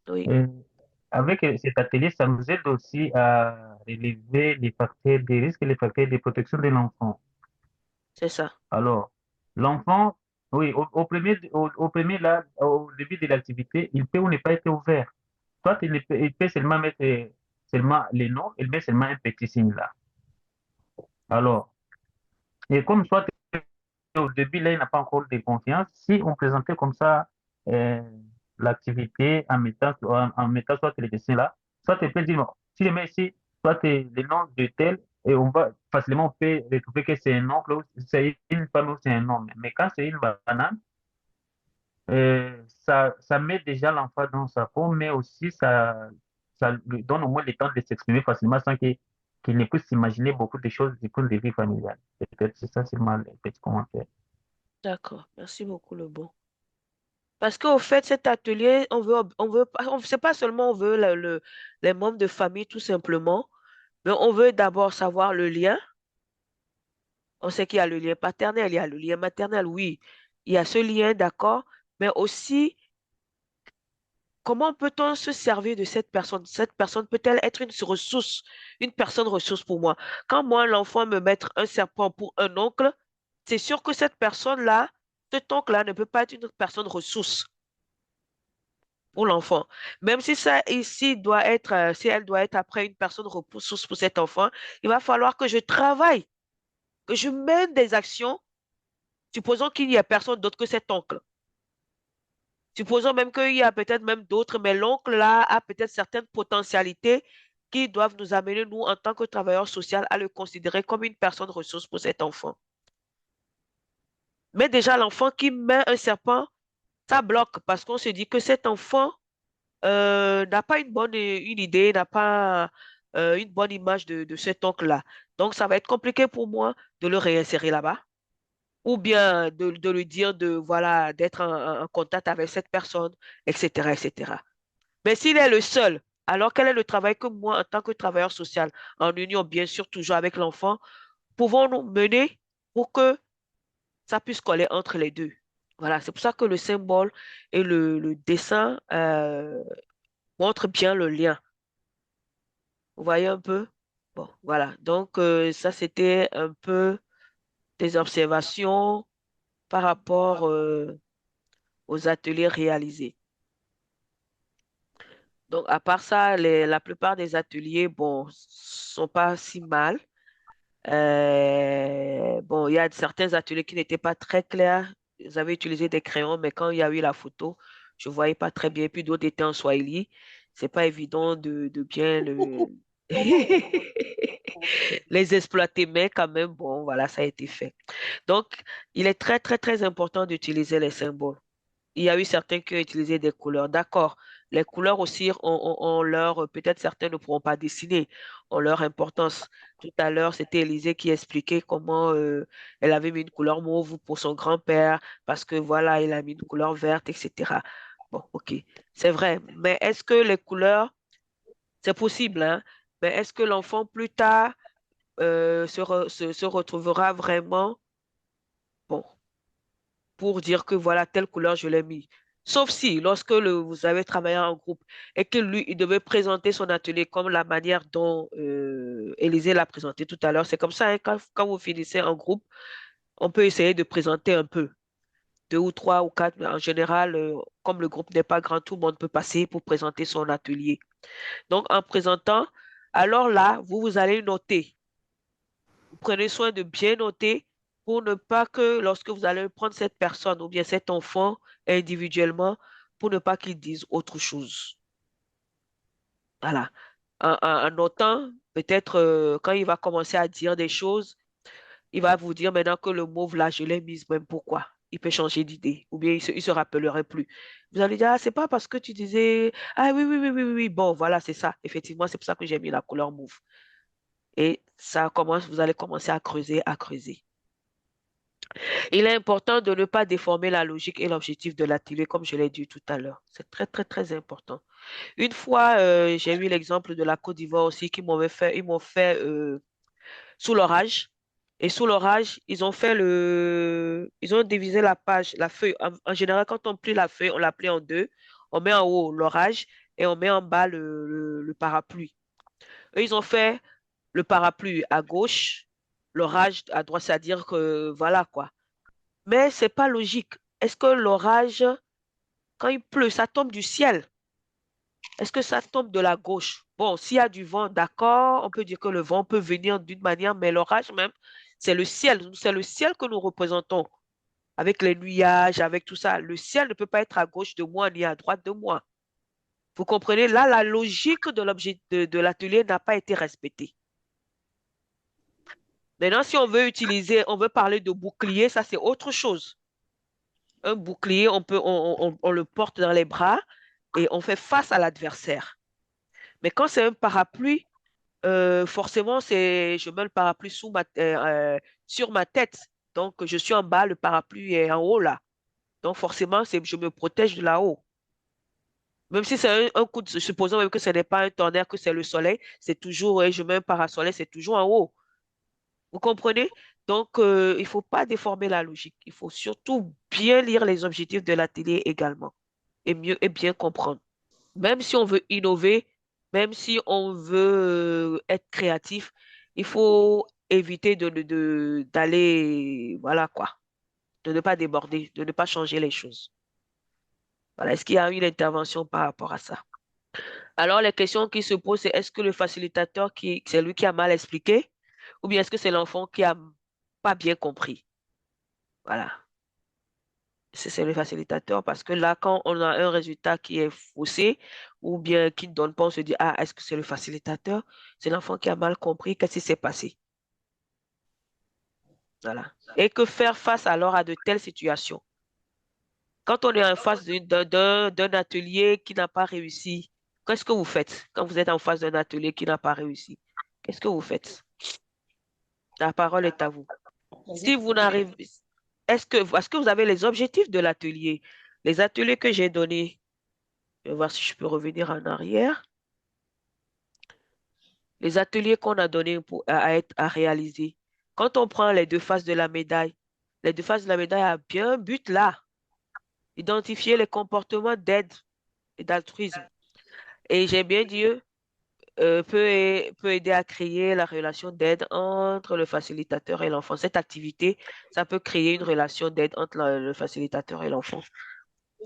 oui, Euh, Avec cet atelier, ça nous aide aussi à relever les facteurs de risque et les facteurs de protection de l'enfant. c'est ça. Alors, l'enfant, oui, au premier là, au début de l'activité, il peut ou ne pas être ouvert. Soit il peut seulement mettre seulement les noms, il met seulement un petit signe là. Alors, et comme soit au début là, il n'a pas encore de confiance, si on présentait comme ça euh, l'activité en mettant soit les dessins là, soit il peut dire, bon, si je mets ici, soit le nom de tel, et on va facilement on peut retrouver que c'est un oncle, ou c'est une femme ou c'est un homme. Mais quand c'est une banane, ça met déjà l'enfant dans sa peau, mais aussi ça lui donne au moins le temps de s'exprimer facilement sans qu'il ne puisse s'imaginer beaucoup de choses du point de vue familial. Peut-être c'est ça seulement le petit commentaire. D'accord. Merci beaucoup, le bon. Parce qu'au fait, cet atelier, c'est pas seulement on veut les membres de famille, tout simplement, mais on veut d'abord savoir le lien. On sait qu'il y a le lien paternel, il y a le lien maternel, oui. Il y a ce lien, d'accord, mais aussi, comment peut-on se servir de cette personne? Cette personne peut-elle être une ressource, une personne ressource pour moi? Quand moi, l'enfant me met un serpent pour un oncle, c'est sûr que cette personne-là, cet oncle-là ne peut pas être une personne ressource pour l'enfant. Même si ça ici doit être, si elle doit être après une personne ressource pour cet enfant, il va falloir que je travaille, que je mène des actions. Supposons qu'il n'y a personne d'autre que cet oncle. Supposons même qu'il y a peut-être même d'autres, mais l'oncle là a peut-être certaines potentialités qui doivent nous amener, nous, en tant que travailleurs sociaux, à le considérer comme une personne ressource pour cet enfant. Mais déjà, l'enfant qui met un serpent, ça bloque parce qu'on se dit que cet enfant n'a pas une idée, n'a pas une bonne image de cet oncle-là. Donc, ça va être compliqué pour moi de le réinsérer là-bas ou bien de lui dire voilà, d'être en contact avec cette personne, etc., etc. Mais s'il est le seul, alors quel est le travail que moi, en tant que travailleur social, en union, bien sûr, toujours avec l'enfant, pouvons-nous mener pour que ça puisse coller entre les deux? Voilà, c'est pour ça que le symbole et le dessin montrent bien le lien. Vous voyez un peu? Bon, voilà. Donc, ça, c'était un peu des observations par rapport aux ateliers réalisés. Donc, à part ça, la plupart des ateliers, bon, sont pas si mal. Bon, il y a certains ateliers qui n'étaient pas très clairs. Ils avaient utilisé des crayons, mais quand il y a eu la photo, je ne voyais pas très bien. Puis d'autres étaient en swahili. C'est pas évident de bien les exploiter, mais quand même, bon, voilà, ça a été fait. Donc, il est très, très, très important d'utiliser les symboles. Il y a eu certains qui ont utilisé des couleurs. D'accord. Les couleurs aussi ont leur, peut-être certains ne pourront pas dessiner, ont leur importance. Tout à l'heure, c'était Élisée qui expliquait comment elle avait mis une couleur mauve pour son grand-père, parce que voilà, il a mis une couleur verte, etc. Bon, ok, c'est vrai. Mais est-ce que les couleurs, c'est possible, hein? Mais est-ce que l'enfant plus tard se retrouvera vraiment, bon, pour dire que voilà, telle couleur je l'ai mis. Sauf si, lorsque vous avez travaillé en groupe et que lui, il devait présenter son atelier comme la manière dont Élisée l'a présenté tout à l'heure. C'est comme ça, hein, quand vous finissez en groupe, on peut essayer de présenter un peu, deux ou trois ou quatre, mais en général, comme le groupe n'est pas grand, tout le monde peut passer pour présenter son atelier. Donc, en présentant, alors là, vous allez noter. Vous prenez soin de bien noter pour ne pas que lorsque vous allez prendre cette personne ou bien cet enfant individuellement, pour ne pas qu'il dise autre chose. Voilà. En notant, peut-être quand il va commencer à dire des choses, il va vous dire maintenant que le mauve là, je l'ai mise même pourquoi. Il peut changer d'idée ou bien il se rappellerait plus. Vous allez dire, ah, c'est pas parce que tu disais, ah oui, oui, oui, oui, oui, oui. Bon, voilà, c'est ça. Effectivement, c'est pour ça que j'ai mis la couleur mauve. Et ça commence, vous allez commencer à creuser, à creuser. Il est important de ne pas déformer la logique et l'objectif de l'atelier, comme je l'ai dit tout à l'heure. C'est très, très, très important. Une fois, j'ai eu l'exemple de la Côte d'Ivoire aussi, ils m'ont fait sous l'orage. Et sous l'orage, ils ont divisé la page, la feuille. En général, quand on plie la feuille, on la plie en deux. On met en haut l'orage et on met en bas le parapluie. Eux, ils ont fait le parapluie à gauche, l'orage à droite, c'est-à-dire que voilà quoi. Mais c'est pas logique. Est-ce que l'orage, quand il pleut, ça tombe du ciel? Est-ce que ça tombe de la gauche? Bon, s'il y a du vent, d'accord, on peut dire que le vent peut venir d'une manière, mais l'orage même, c'est le ciel. C'est le ciel que nous représentons avec les nuages, avec tout ça. Le ciel ne peut pas être à gauche de moi ni à droite de moi. Vous comprenez? Là, la logique de l'objet de l'atelier n'a pas été respectée. Maintenant, si on veut utiliser, on veut parler de bouclier, ça c'est autre chose. Un bouclier, on le porte dans les bras et on fait face à l'adversaire. Mais quand c'est un parapluie, forcément, je mets le parapluie sur ma tête. Donc, je suis en bas, le parapluie est en haut là. Donc, forcément, je me protège de là-haut. Même si c'est un coup de, supposons même que ce n'est pas un tonnerre, que c'est le soleil, c'est toujours, je mets un parasoleil, c'est toujours en haut. Vous comprenez? Donc, il ne faut pas déformer la logique. Il faut surtout bien lire les objectifs de l'atelier également et mieux et bien comprendre. Même si on veut innover, même si on veut être créatif, il faut éviter d'aller, voilà quoi, de ne pas déborder, de ne pas changer les choses. Voilà, est-ce qu'il y a une intervention par rapport à ça? Alors, les questions qui se posent, c'est est-ce que le facilitateur, c'est lui qui a mal expliqué, ou bien est-ce que c'est l'enfant qui a pas bien compris? Voilà. C'est le facilitateur parce que là, quand on a un résultat qui est faussé ou bien qui ne donne pas, on se dit, ah, est-ce que c'est le facilitateur? C'est l'enfant qui a mal compris, qu'est-ce qui s'est passé? Voilà. Et que faire face alors à de telles situations? Quand on est en face d'un atelier qui n'a pas réussi, qu'est-ce que vous faites? Quand vous êtes en face d'un atelier qui n'a pas réussi, qu'est-ce que vous faites? La parole est à vous. Si vous n'arrivez, est-ce que vous avez les objectifs de l'atelier? Les ateliers que j'ai donnés, je vais voir si je peux revenir en arrière. Les ateliers qu'on a donnés à réaliser. Quand on prend les deux faces de la médaille, les deux faces de la médaille a bien un but là. Identifier les comportements d'aide et d'altruisme. Et j'ai bien dit, peut aider à créer la relation d'aide entre le facilitateur et l'enfant. Cette activité, ça peut créer une relation d'aide entre le facilitateur et l'enfant.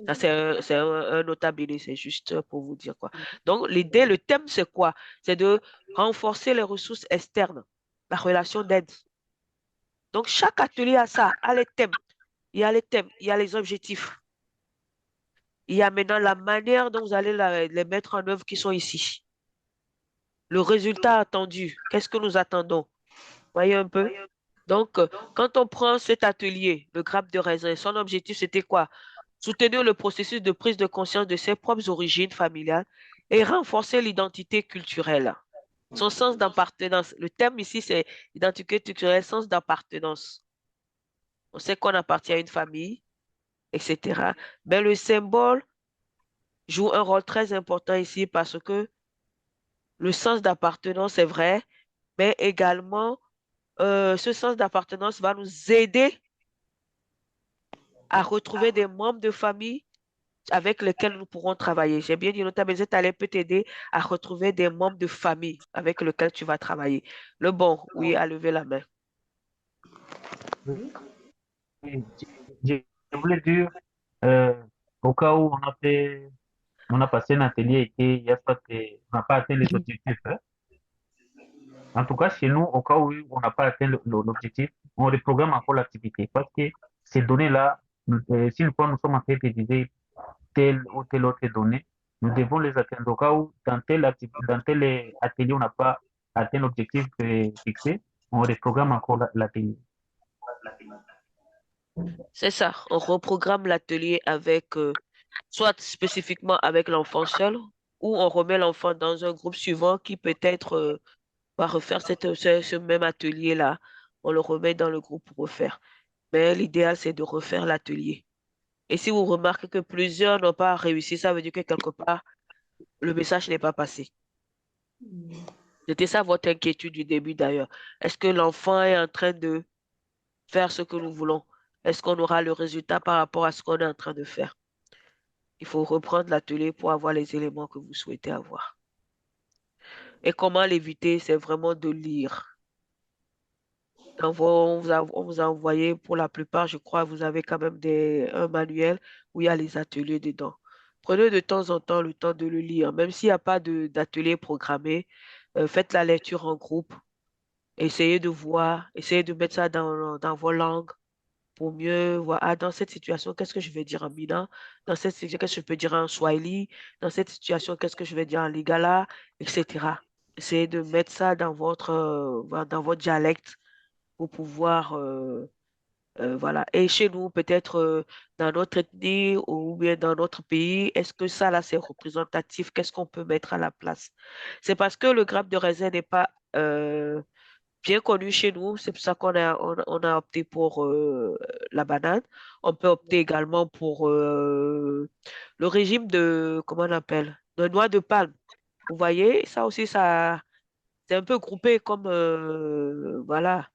Ça, c'est un notable, c'est juste pour vous dire quoi. Donc, l'idée, le thème, c'est quoi? C'est de renforcer les ressources externes, la relation d'aide. Donc, chaque atelier a ça, a les thèmes. Il y a les thèmes, il y a les objectifs. Il y a maintenant la manière dont vous allez les mettre en œuvre qui sont ici. le résultat attendu. Qu'est-ce que nous attendons? Voyez un peu? Donc, quand on prend cet atelier, le grappe de raisin, son objectif, c'était quoi? Soutenir le processus de prise de conscience de ses propres origines familiales et renforcer l'identité culturelle. Son sens d'appartenance. Le thème ici, c'est identité culturelle, sens d'appartenance. On sait qu'on appartient à une famille, etc. Mais le symbole joue un rôle très important ici parce que le sens d'appartenance est vrai, mais également, ce sens d'appartenance va nous aider à retrouver des membres de famille avec lesquels nous pourrons travailler. J'ai bien dit, notamment, cette allée peut t'aider à retrouver des membres de famille avec lesquels tu vas travailler. Le bon, oui, à lever la main. Oui. Et je voulais dire, euh, au cas où on a passé un atelier et qu'il y a soit on n'a pas atteint les objectifs, hein. En tout cas, chez nous, au cas où on n'a pas atteint l'objectif, on reprogramme encore l'activité parce que ces données-là, si nous sommes en train d'utiliser telle ou telle autre donnée, nous devons les atteindre. Au cas où, dans tel atelier, on n'a pas atteint l'objectif fixé, on reprogramme encore l'atelier. C'est ça, on reprogramme l'atelier avec, soit spécifiquement avec l'enfant seul, ou on remet l'enfant dans un groupe suivant qui peut-être va refaire ce même atelier-là. On le remet dans le groupe pour refaire. Mais l'idéal, c'est de refaire l'atelier. Et si vous remarquez que plusieurs n'ont pas réussi, ça veut dire que quelque part, le message n'est pas passé. C'était ça votre inquiétude du début d'ailleurs. Est-ce que l'enfant est en train de faire ce que nous voulons? Est-ce qu'on aura le résultat par rapport à ce qu'on est en train de faire? Il faut reprendre l'atelier pour avoir les éléments que vous souhaitez avoir. Et comment l'éviter? C'est vraiment de lire. On vous a envoyé, pour la plupart, je crois, vous avez quand même un manuel où il y a les ateliers dedans. Prenez de temps en temps le temps de le lire, même s'il n'y a pas d'atelier programmé, faites la lecture en groupe, essayez de voir, essayez de mettre ça dans vos langues pour mieux voir, ah, dans cette situation, qu'est-ce que je vais dire en Mina? Dans cette situation, qu'est-ce que je peux dire en Swahili? Dans cette situation, qu'est-ce que je vais dire en Lingala, etc. Essayez de mettre ça dans votre dialecte pour pouvoir, voilà. Et chez nous, peut-être dans notre ethnie ou bien dans notre pays, est-ce que ça, là, c'est représentatif? Qu'est-ce qu'on peut mettre à la place? C'est parce que le grappe de raisin n'est pas bien connu chez nous. C'est pour ça on a opté pour la banane. On peut opter également pour le régime de, comment on appelle? De noix de palme. Vous voyez, ça aussi, c'est un peu groupé comme, voilà.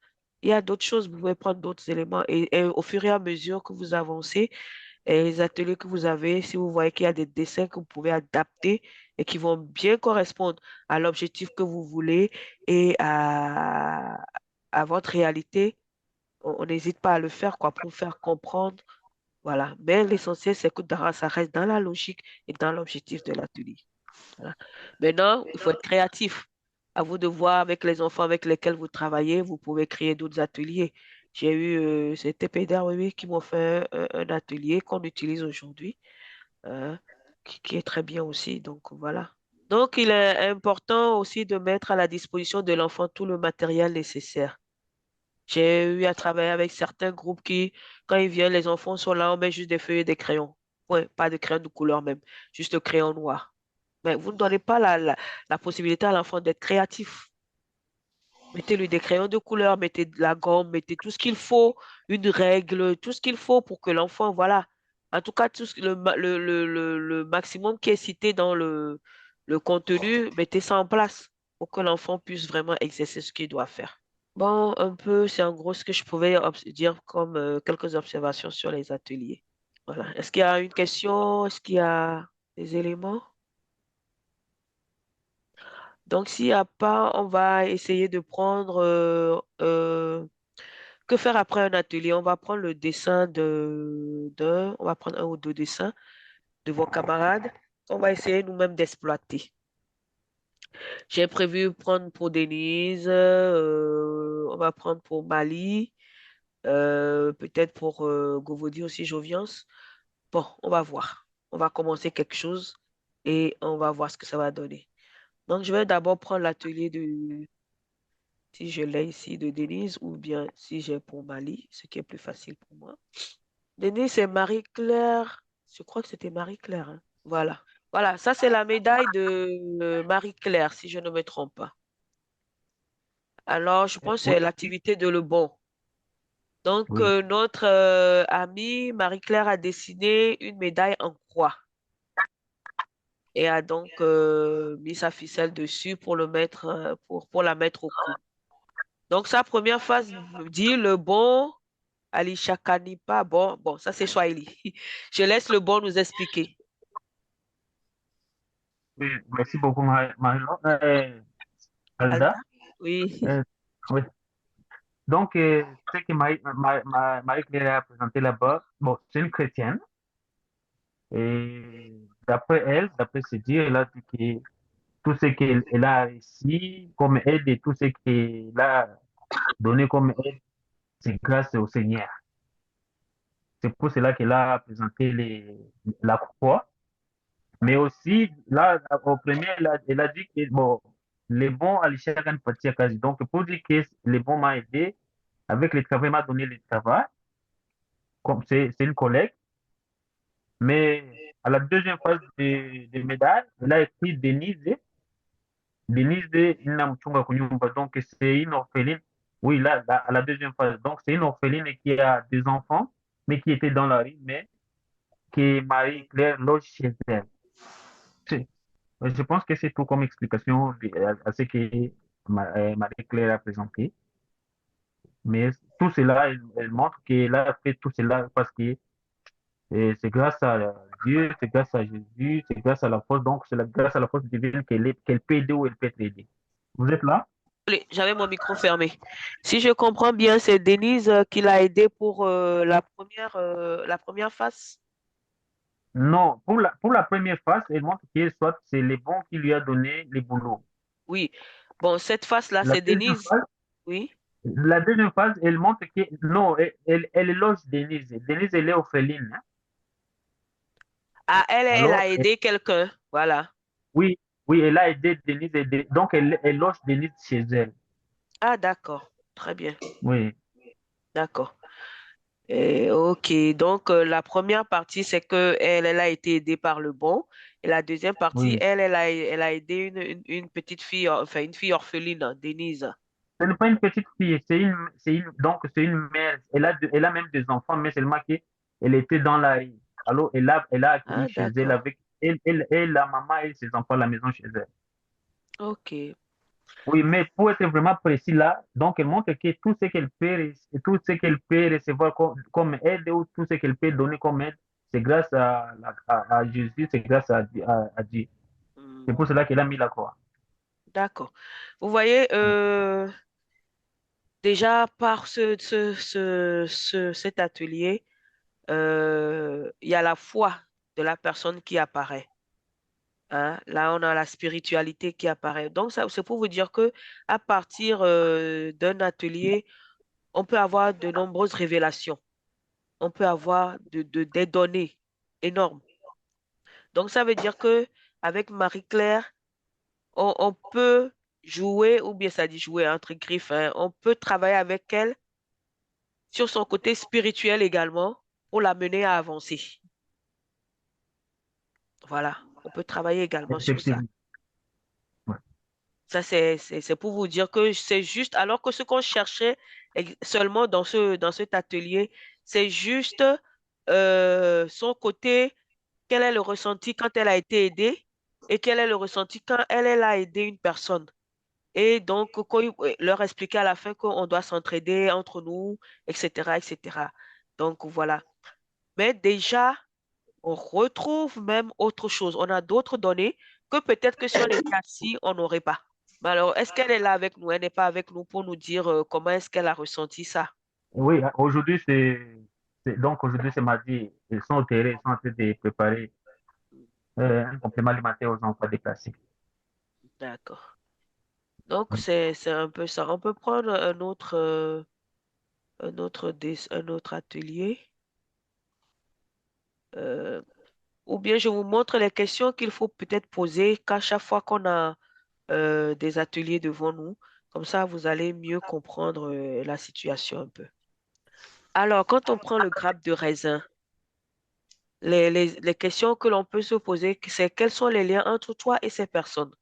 Il y a d'autres choses, vous pouvez prendre d'autres éléments et au fur et à mesure que vous avancez, et les ateliers que vous avez, si vous voyez qu'il y a des dessins que vous pouvez adapter et qui vont bien correspondre à l'objectif que vous voulez et à votre réalité, on n'hésite pas à le faire quoi, pour faire comprendre. Voilà. Mais l'essentiel, c'est que ça reste dans la logique et dans l'objectif de l'atelier. Voilà. Maintenant, il faut être créatif. À vous de voir avec les enfants avec lesquels vous travaillez, vous pouvez créer d'autres ateliers. J'ai eu, c'était PDR, oui, oui, qui m'ont fait un atelier qu'on utilise aujourd'hui, euh, qui est très bien aussi. Donc, voilà. Donc, il est important aussi de mettre à la disposition de l'enfant tout le matériel nécessaire. J'ai eu à travailler avec certains groupes qui, quand ils viennent, les enfants sont là, on met juste des feuilles et des crayons. Ouais, pas de crayons de couleur même, juste de crayons noirs. Mais vous ne donnez pas la possibilité à l'enfant d'être créatif. Mettez-lui des crayons de couleur, mettez de la gomme, mettez tout ce qu'il faut, une règle, tout ce qu'il faut pour que l'enfant, voilà. En tout cas, le maximum qui est cité dans le contenu, mettez ça en place pour que l'enfant puisse vraiment exercer ce qu'il doit faire. Bon, un peu, c'est en gros ce que je pouvais dire comme quelques observations sur les ateliers. Voilà. Est-ce qu'il y a une question? Est-ce qu'il y a des éléments? Donc, s'il n'y a pas, on va essayer de prendre... que faire après un atelier? On va prendre le dessin on va prendre un ou deux dessins de vos camarades. On va essayer nous-mêmes d'exploiter. J'ai prévu prendre pour Denise, on va prendre pour Mali, peut-être pour Govodi aussi, Joviance. Bon, on va voir. On va commencer quelque chose et on va voir ce que ça va donner. Donc, je vais d'abord prendre l'atelier de, si je l'ai ici, de Denise, ou bien si j'ai pour Mali, ce qui est plus facile pour moi. Denise, c'est Marie-Claire. Je crois que c'était Marie-Claire, hein. Voilà. Voilà, ça c'est la médaille de Marie-Claire, si je ne me trompe pas. Alors, je pense que Oui, c'est l'activité de Le Bon. Donc, oui. notre amie Marie-Claire a dessiné une médaille en croix et a donc mis sa ficelle dessus pour le mettre, pour la mettre au cou. Donc, sa première phase dit Le Bon, Ali Chakanipa. Bon, ça c'est Swahili. Je laisse Le Bon nous expliquer. Oui, merci beaucoup, Marie-Laure. Alda? Alda. Oui. Euh, oui. Donc, ce que Marie-Claire a présenté là-bas, bon, c'est une chrétienne. Et d'après elle, d'après ses dires, elle a dit que tout ce qu'elle a réussi comme aide et tout ce qu'elle a donné comme aide, c'est grâce au Seigneur. C'est pour cela qu'elle a présenté la croix. Mais aussi, là, au premier, elle a dit que, bon, les bons à l'échelle partie à quasi. Donc, pour dire que les bons m'a aidé, avec le travail, m'a donné le travail, comme c'est une collègue. Mais à la deuxième phase de médaille, elle a écrit Denise Inamuchunga Kunyumba. Donc, c'est une orpheline. Oui, là, à la deuxième phase. Donc, c'est une orpheline qui a des enfants, mais qui était dans la rue, mais que Marie-Claire loge chez elle. C'est- Je pense que c'est tout comme explication à ce que Marie-Claire a présenté. Mais tout cela, elle montre qu'elle a fait tout cela parce que c'est grâce à Dieu, c'est grâce à Jésus, c'est grâce à la force. Donc, c'est grâce à la force divine qu'elle peut aider ou elle peut être aidée. Vous êtes là? Désolée, j'avais mon micro fermé. Si je comprends bien, c'est Denise qui l'a aidé pour la première phase. Non, pour la première phase, elle montre que soit c'est les bons qui lui a donné les boulots. Oui. Bon, cette phase-là, La c'est deuxième Denise. phase, Oui. la deuxième phase, elle montre que non, elle éloge Denise. Denise, elle est orpheline, hein. Ah, elle Alors, a aidé quelqu'un. Voilà. oui, oui, elle a aidé Denise, donc elle loge Denise chez elle. Ah, d'accord. Très bien. Oui, D'accord. Ok. Donc, la première partie, c'est que elle a été aidée par le bon. Et la deuxième partie, oui. elle a aidé une petite fille, enfin, une fille orpheline, Denise. Ce n'est pas une petite fille, donc c'est une mère. Elle a même des enfants, mais seulement qu'elle était dans la rue. Alors, elle a accueilli Ah, chez elle d'accord. avec elle, la maman et ses enfants à la maison chez elle. Ok. Oui, mais pour être vraiment précis là, donc elle montre que tout ce qu'elle peut recevoir comme aide ou tout ce qu'elle peut donner comme aide, c'est grâce à Jésus, c'est grâce à Dieu. C'est Hmm. pour cela qu'elle a mis la croix. D'accord. Vous voyez, Oui, déjà par cet atelier, il y a la foi de la personne qui apparaît, hein. Là, on a la spiritualité qui apparaît. Donc, ça, c'est pour vous dire que à partir d'un atelier, on peut avoir de nombreuses révélations. On peut avoir des données énormes. Donc, ça veut dire que avec Marie-Claire, on peut jouer, ou bien ça dit jouer entre griffes, hein, on peut travailler avec elle sur son côté spirituel également pour la mener à avancer. Voilà, on peut travailler également sur ça. effectivement. Ouais. Ça, c'est pour vous dire que c'est juste, alors que ce qu'on cherchait seulement dans cet atelier, c'est juste son côté, quel est le ressenti quand elle a été aidée et quel est le ressenti quand elle a aidé une personne. Et donc, leur expliquer à la fin qu'on doit s'entraider entre nous, etc., etc. Donc, voilà. Mais déjà, on retrouve même autre chose. On a d'autres données que peut-être que si on était assis, on n'aurait pas. Mais alors, est-ce qu'elle est là avec nous? Elle n'est pas avec nous pour nous dire comment est-ce qu'elle a ressenti ça. Oui, aujourd'hui, donc aujourd'hui, c'est mardi. Ils sont au terrain, ils sont en train de préparer un complément alimentaire aux enfants déplacés. D'accord. Donc, Oui. c'est un peu ça. On peut prendre un autre atelier. euh, ou bien je vous montre les questions qu'il faut peut-être poser qu'à chaque fois qu'on a des ateliers devant nous. Comme ça, vous allez mieux comprendre la situation un peu. Alors, quand on prend le grappe de raisin, les questions que l'on peut se poser, c'est quels sont les liens entre toi et ces personnes?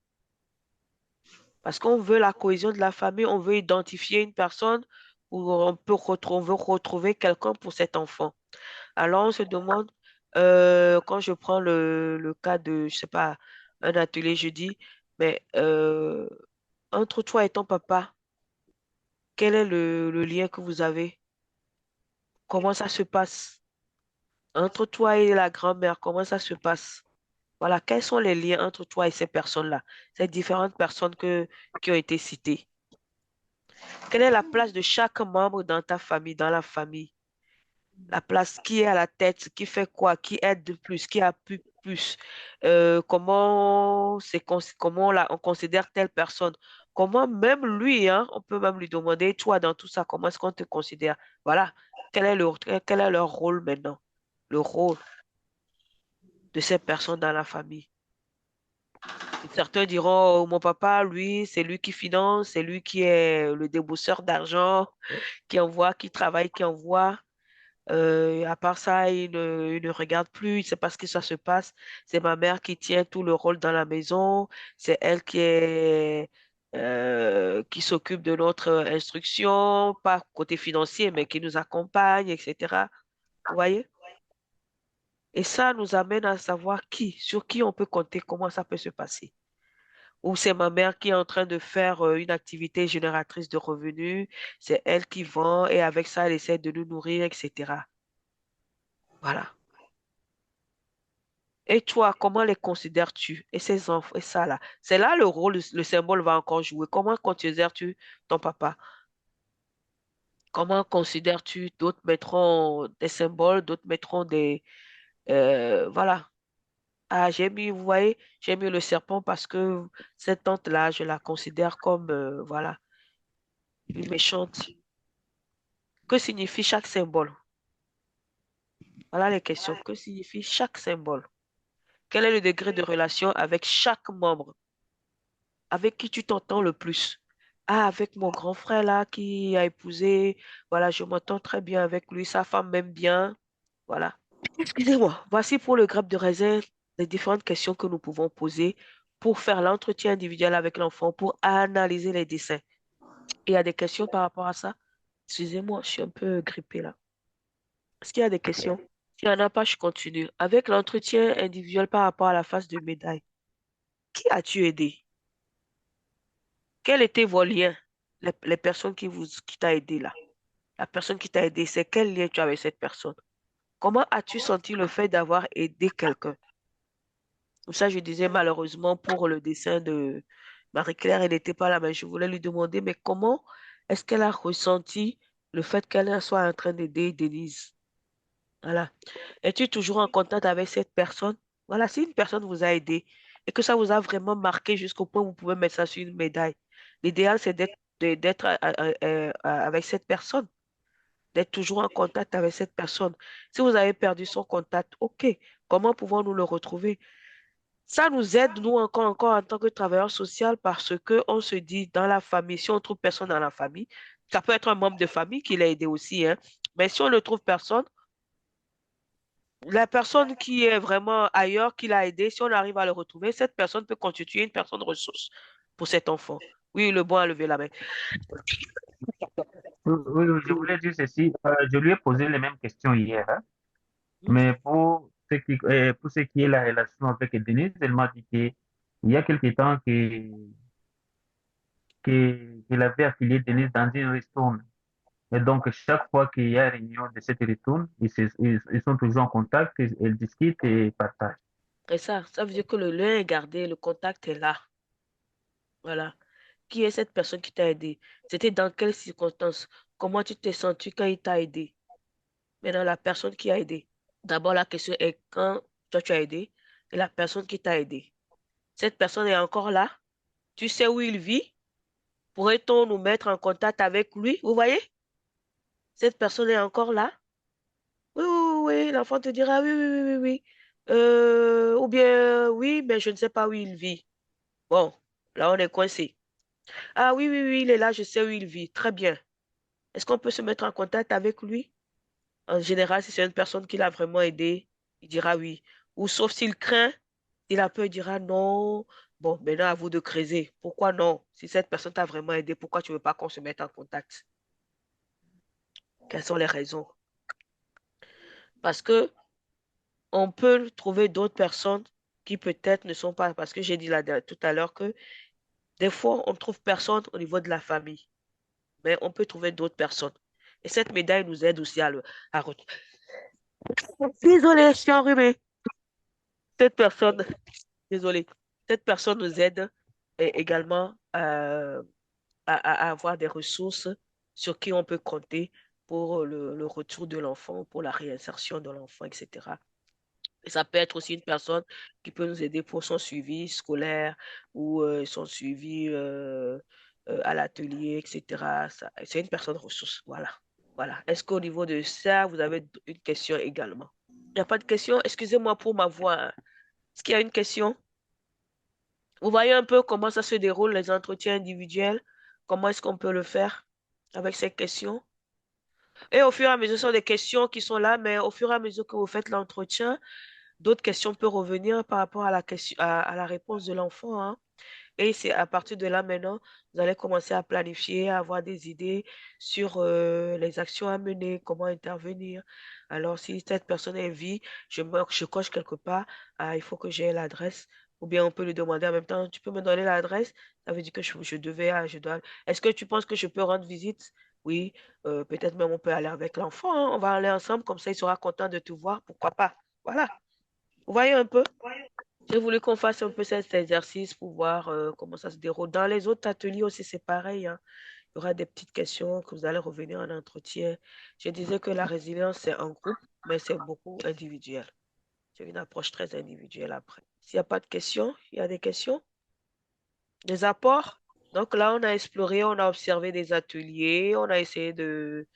Parce qu'on veut la cohésion de la famille, on veut identifier une personne ou on veut retrouver quelqu'un pour cet enfant. Alors, on se demande, quand je prends le cas de, je sais pas, un atelier, je dis, mais entre toi et ton papa, quel est le lien que vous avez? Comment ça se passe? Entre toi et la grand-mère, comment ça se passe? Voilà, quels sont les liens entre toi et ces personnes-là, ces différentes personnes qui ont été citées? Quelle est la place de chaque membre dans ta famille, dans la famille? La place, qui est à la tête, qui fait quoi, qui aide de plus, qui appuie plus? On considère telle personne? Comment même lui, hein, on peut même lui demander, toi, dans tout ça, comment est-ce qu'on te considère? Voilà, quel est leur rôle maintenant? Le rôle de ces personnes dans la famille. Et certains diront, oh, mon papa, lui, c'est lui qui finance, c'est lui qui est le débourseur d'argent, qui envoie, qui travaille, qui envoie. À part ça, il ne regarde plus, il ne sait pas ce que ça se passe. C'est ma mère qui tient tout le rôle dans la maison. C'est elle qui s'occupe de notre instruction, pas côté financier, mais qui nous accompagne, etc. Vous voyez? Et ça nous amène à savoir sur qui on peut compter, comment ça peut se passer. Ou c'est ma mère qui est en train de faire une activité génératrice de revenus, c'est elle qui vend et avec ça, elle essaie de nous nourrir, etc. Voilà. Et toi, comment les considères-tu? Et ces enfants, et ça là. C'est là le rôle, le symbole va encore jouer. Comment considères-tu ton papa? Comment considères-tu d'autres mettront des symboles, d'autres mettront des... voilà. Ah, j'ai mis, vous voyez, j'ai mis le serpent parce que cette tante-là, je la considère comme, voilà, une méchante. Que signifie chaque symbole? Voilà les questions. Que signifie chaque symbole? Quel est le degré de relation avec chaque membre? Avec qui tu t'entends le plus? Ah, avec mon grand frère là qui a épousé. Voilà, je m'entends très bien avec lui. Sa femme m'aime bien. Voilà. Excusez-moi. Voici pour le grappe de raisin les différentes questions que nous pouvons poser pour faire l'entretien individuel avec l'enfant, pour analyser les dessins. Il y a des questions par rapport à ça? Excusez-moi, je suis un peu grippée là. Est-ce qu'il y a des questions? S'il n'y en a pas, je continue. Avec l'entretien individuel par rapport à la face de médaille, qui as-tu aidé? Quels étaient vos liens? Les personnes qui t'a aidé là. La personne qui t'a aidé, c'est quel lien tu as avec cette personne? Comment as-tu senti le fait d'avoir aidé quelqu'un? Pour ça, je disais malheureusement pour le dessin de Marie-Claire, elle n'était pas là, mais je voulais lui demander, mais comment est-ce qu'elle a ressenti le fait qu'elle soit en train d'aider Denise? Voilà. Es-tu toujours en contact avec cette personne? Voilà, si une personne vous a aidé et que ça vous a vraiment marqué jusqu'au point où vous pouvez mettre ça sur une médaille, l'idéal, c'est d'être avec cette personne, d'être toujours en contact avec cette personne. Si vous avez perdu son contact, OK, comment pouvons-nous le retrouver? Ça nous aide, nous, encore en tant que travailleurs sociaux, parce que on se dit dans la famille, si on trouve personne dans la famille, ça peut être un membre de famille qui l'a aidé aussi, hein, mais si on ne trouve personne, la personne qui est vraiment ailleurs, qui l'a aidé, si on arrive à le retrouver, cette personne peut constituer une personne ressource pour cet enfant. Oui, le bon a levé la main. Oui, oui, oui, je voulais dire ceci. Je lui ai posé les mêmes questions hier, hein, mais pour ce qui est la relation avec Denise, elle m'a dit qu'il y a quelque temps qu'il avait affilié Denise dans une ristourne. Et donc, chaque fois qu'il y a réunion de cette ristourne, ils sont toujours en contact, ils discutent et partagent. Et ça veut dire que le lien est gardé, le contact est là. Voilà. Qui est cette personne qui t'a aidé? C'était dans quelles circonstances? Comment tu t'es senti quand il t'a aidé? Maintenant, la personne qui a aidé. D'abord, la question est quand toi tu as aidé et la personne qui t'a aidé. Cette personne est encore là? Tu sais où il vit? Pourrait-on nous mettre en contact avec lui? Vous voyez? Cette personne est encore là? Oui, oui, oui, oui. L'enfant te dira oui, oui, oui, oui, oui. Ou bien oui, mais je ne sais pas où il vit. Bon, Là, on est coincé. Ah oui, oui, oui, il est là, je sais où il vit. Très bien. Est-ce qu'on peut se mettre en contact avec lui? En général, si c'est une personne qui l'a vraiment aidé, il dira oui. Ou sauf s'il craint, il a peur, il dira non. Bon, maintenant à vous de creuser. Pourquoi non? Si cette personne t'a vraiment aidé, pourquoi tu ne veux pas qu'on se mette en contact? Quelles sont les raisons? Parce que on peut trouver d'autres personnes qui peut-être ne sont pas, parce que j'ai dit là tout à l'heure que des fois, on ne trouve personne au niveau de la famille, mais on peut trouver d'autres personnes. Et cette médaille nous aide aussi à Désolée, je suis enrhumée. Cette personne, désolée, cette personne nous aide également à avoir des ressources sur qui on peut compter pour le retour de l'enfant, pour la réinsertion de l'enfant, etc. Et ça peut être aussi une personne qui peut nous aider pour son suivi scolaire ou son suivi à l'atelier, etc. C'est une personne ressource. Voilà. Voilà. Est-ce qu'au niveau de ça, vous avez une question également? Il n'y a pas de question? Excusez-moi pour ma voix, hein. Est-ce qu'il y a une question? Vous voyez un peu comment ça se déroule, les entretiens individuels? Comment est-ce qu'on peut le faire avec ces questions? Et au fur et à mesure, ce sont des questions qui sont là, mais au fur et à mesure que vous faites l'entretien, d'autres questions peuvent revenir par rapport à la question, à la réponse de l'enfant, hein. Et c'est à partir de là maintenant, vous allez commencer à planifier, à avoir des idées sur les actions à mener, comment intervenir. Alors, si cette personne est vie, je coche quelque part, ah, il faut que j'ai l'adresse. Ou bien on peut lui demander en même temps, tu peux me donner l'adresse? Ça veut dire que je devais, je dois. Est-ce que tu penses que je peux rendre visite? Oui, peut-être même on peut aller avec l'enfant, hein. On va aller ensemble, comme ça il sera content de te voir, pourquoi pas? Voilà. Vous voyez un peu? J'ai voulu qu'on fasse un peu cet exercice pour voir comment ça se déroule. Dans les autres ateliers aussi, c'est pareil, hein. Il y aura des petites questions que vous allez revenir en entretien. Je disais que la résilience, c'est un groupe, mais c'est beaucoup individuel. C'est une approche très individuelle après. S'il n'y a pas de questions, il y a des questions? Des apports? Donc là, on a exploré, on a observé des ateliers, on a essayé de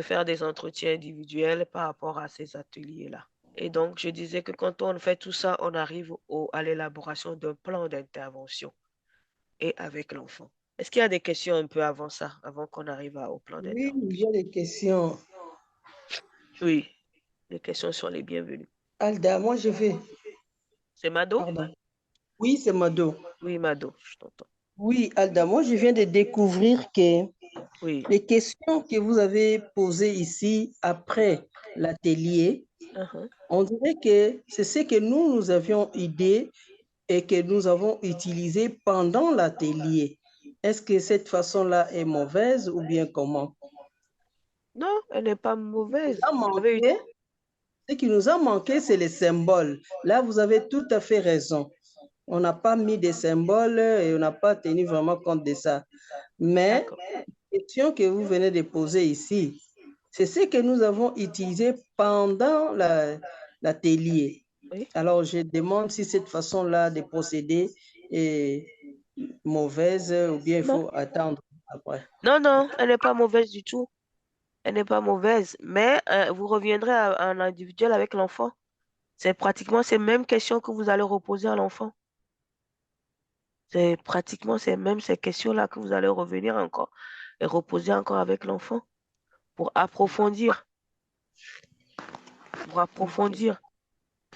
faire des entretiens individuels par rapport à ces ateliers-là. Et donc, je disais que quand on fait tout ça, on arrive à l'élaboration d'un plan d'intervention et avec l'enfant. Est-ce qu'il y a des questions un peu avant ça, avant qu'on arrive au plan Oui, il y d'intervention? a des questions. Oui, les questions sont les bienvenues. Alda, moi je vais. C'est Mado? Pardon. Oui, c'est Mado. Oui, Mado, je t'entends. Oui, Alda, moi je viens de découvrir que Oui. les questions que vous avez posées ici après l'atelier, on dirait que c'est ce que nous avions idée et que nous avons utilisé pendant l'atelier. Est-ce que cette façon-là est mauvaise ou bien comment? Non, elle n'est pas mauvaise. Ce qui nous a manqué, c'est les symboles. Là, vous avez tout à fait raison. On n'a pas mis des symboles et on n'a pas tenu vraiment compte de ça. Mais la question que vous venez de poser ici, c'est ce que nous avons utilisé pendant l'atelier. Oui. Alors, je demande si cette façon-là de procéder est mauvaise ou bien il faut attendre après. Non, non, elle n'est pas mauvaise du tout. Elle n'est pas mauvaise, mais vous reviendrez à un individuel avec l'enfant. C'est pratiquement ces mêmes questions que vous allez reposer à l'enfant. C'est pratiquement ces questions-là que vous allez revenir encore et reposer encore avec l'enfant pour approfondir. Pour approfondir.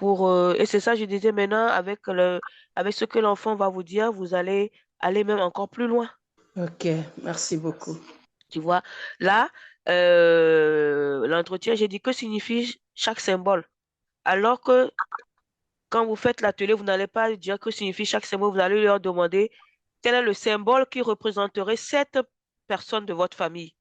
Et c'est ça, je disais maintenant, avec ce que l'enfant va vous dire, vous allez aller même encore plus loin. Ok, merci beaucoup. Tu vois, là, l'entretien, j'ai dit que signifie chaque symbole. Alors que quand vous faites l'atelier, vous n'allez pas dire que signifie chaque symbole, vous allez leur demander quel est le symbole qui représenterait cette personne de votre famille.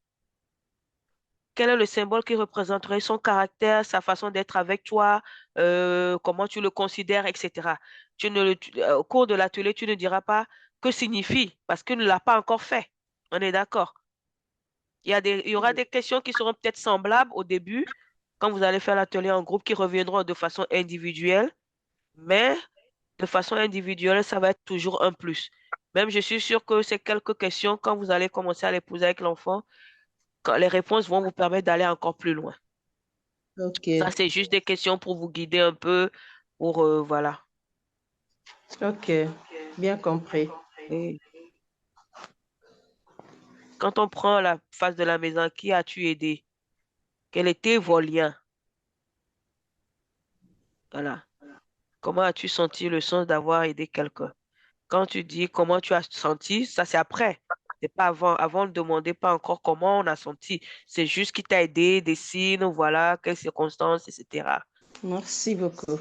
Quel est le symbole qui représenterait son caractère, sa façon d'être avec toi, comment tu le considères, etc. Au cours de l'atelier, tu ne diras pas que signifie, parce qu'il ne l'a pas encore fait. On est d'accord. Il y aura des questions qui seront peut-être semblables au début, quand vous allez faire l'atelier en groupe, qui reviendront de façon individuelle, mais de façon individuelle, ça va être toujours un plus. Même je suis sûre que ces quelques questions, quand vous allez commencer à les poser avec l'enfant, les réponses vont vous permettre d'aller encore plus loin. Ok. Ça, c'est juste des questions pour vous guider un peu, voilà. Ok, bien compris. Oui. Quand on prend la face de la maison, qui as-tu aidé? Quels étaient vos liens? Voilà. Comment as-tu senti le sens d'avoir aidé quelqu'un? Quand tu dis comment tu as senti, ça c'est après. C'est pas avant. Avant, ne demandez pas encore comment on a senti. C'est juste qui t'a aidé, des signes, voilà, quelles circonstances, etc. Merci beaucoup.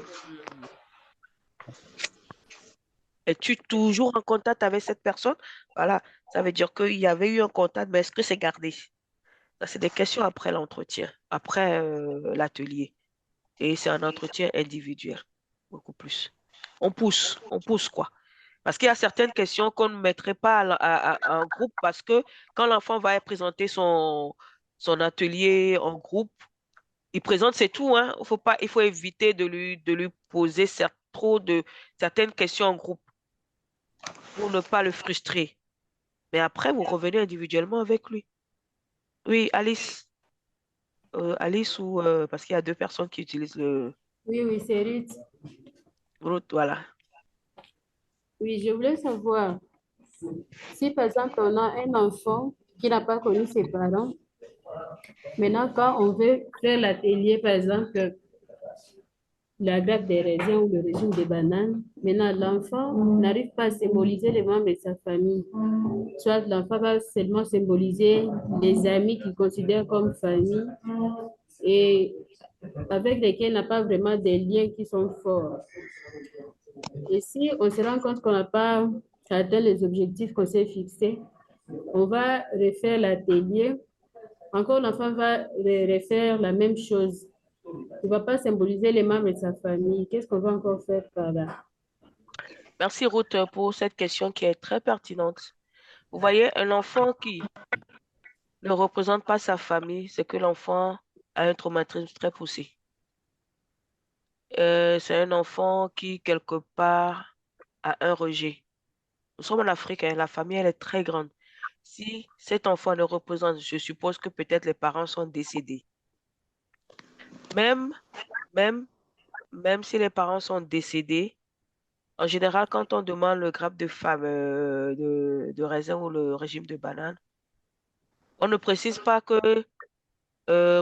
Es-tu toujours en contact avec cette personne? Voilà, ça veut dire qu'il y avait eu un contact, mais est-ce que c'est gardé? Ça, c'est des questions après l'entretien, après l'atelier. Et c'est un entretien individuel, beaucoup plus. On pousse quoi. Parce qu'il y a certaines questions qu'on ne mettrait pas en groupe parce que quand l'enfant va présenter son atelier en groupe, il présente, c'est tout, hein. Il faut éviter de lui poser trop de certaines questions en groupe pour ne pas le frustrer. Mais après, vous revenez individuellement avec lui. Oui, Alice. Alice ou parce qu'il y a deux personnes qui utilisent le Oui, oui, c'est Ruth. route, voilà. Oui, je voulais savoir si par exemple on a un enfant qui n'a pas connu ses parents. Maintenant, quand on veut faire l'atelier, par exemple, la grappe des raisins ou le régime des bananes, maintenant l'enfant n'arrive pas à symboliser les membres de sa famille. Soit l'enfant va seulement symboliser les amis qu'il considère comme famille et avec lesquels il n'a pas vraiment des liens qui sont forts. Et si on se rend compte qu'on n'a pas atteint les objectifs qu'on s'est fixés, on va refaire l'atelier. Encore, l'enfant va refaire la même chose. Il ne va pas symboliser les membres de sa famille. Qu'est-ce qu'on va encore faire par là? Merci Ruth pour cette question qui est très pertinente. Vous voyez, un enfant qui ne représente pas sa famille, c'est que l'enfant a un traumatisme très poussé. C'est un enfant qui, quelque part, a un rejet. Nous sommes en Afrique, hein, la famille, elle est très grande. Si cet enfant ne représente, je suppose que peut-être les parents sont décédés. Même, même, même si les parents sont décédés, en général, quand on demande le grappe de femme, de raisin ou le régime de banane, on ne précise pas que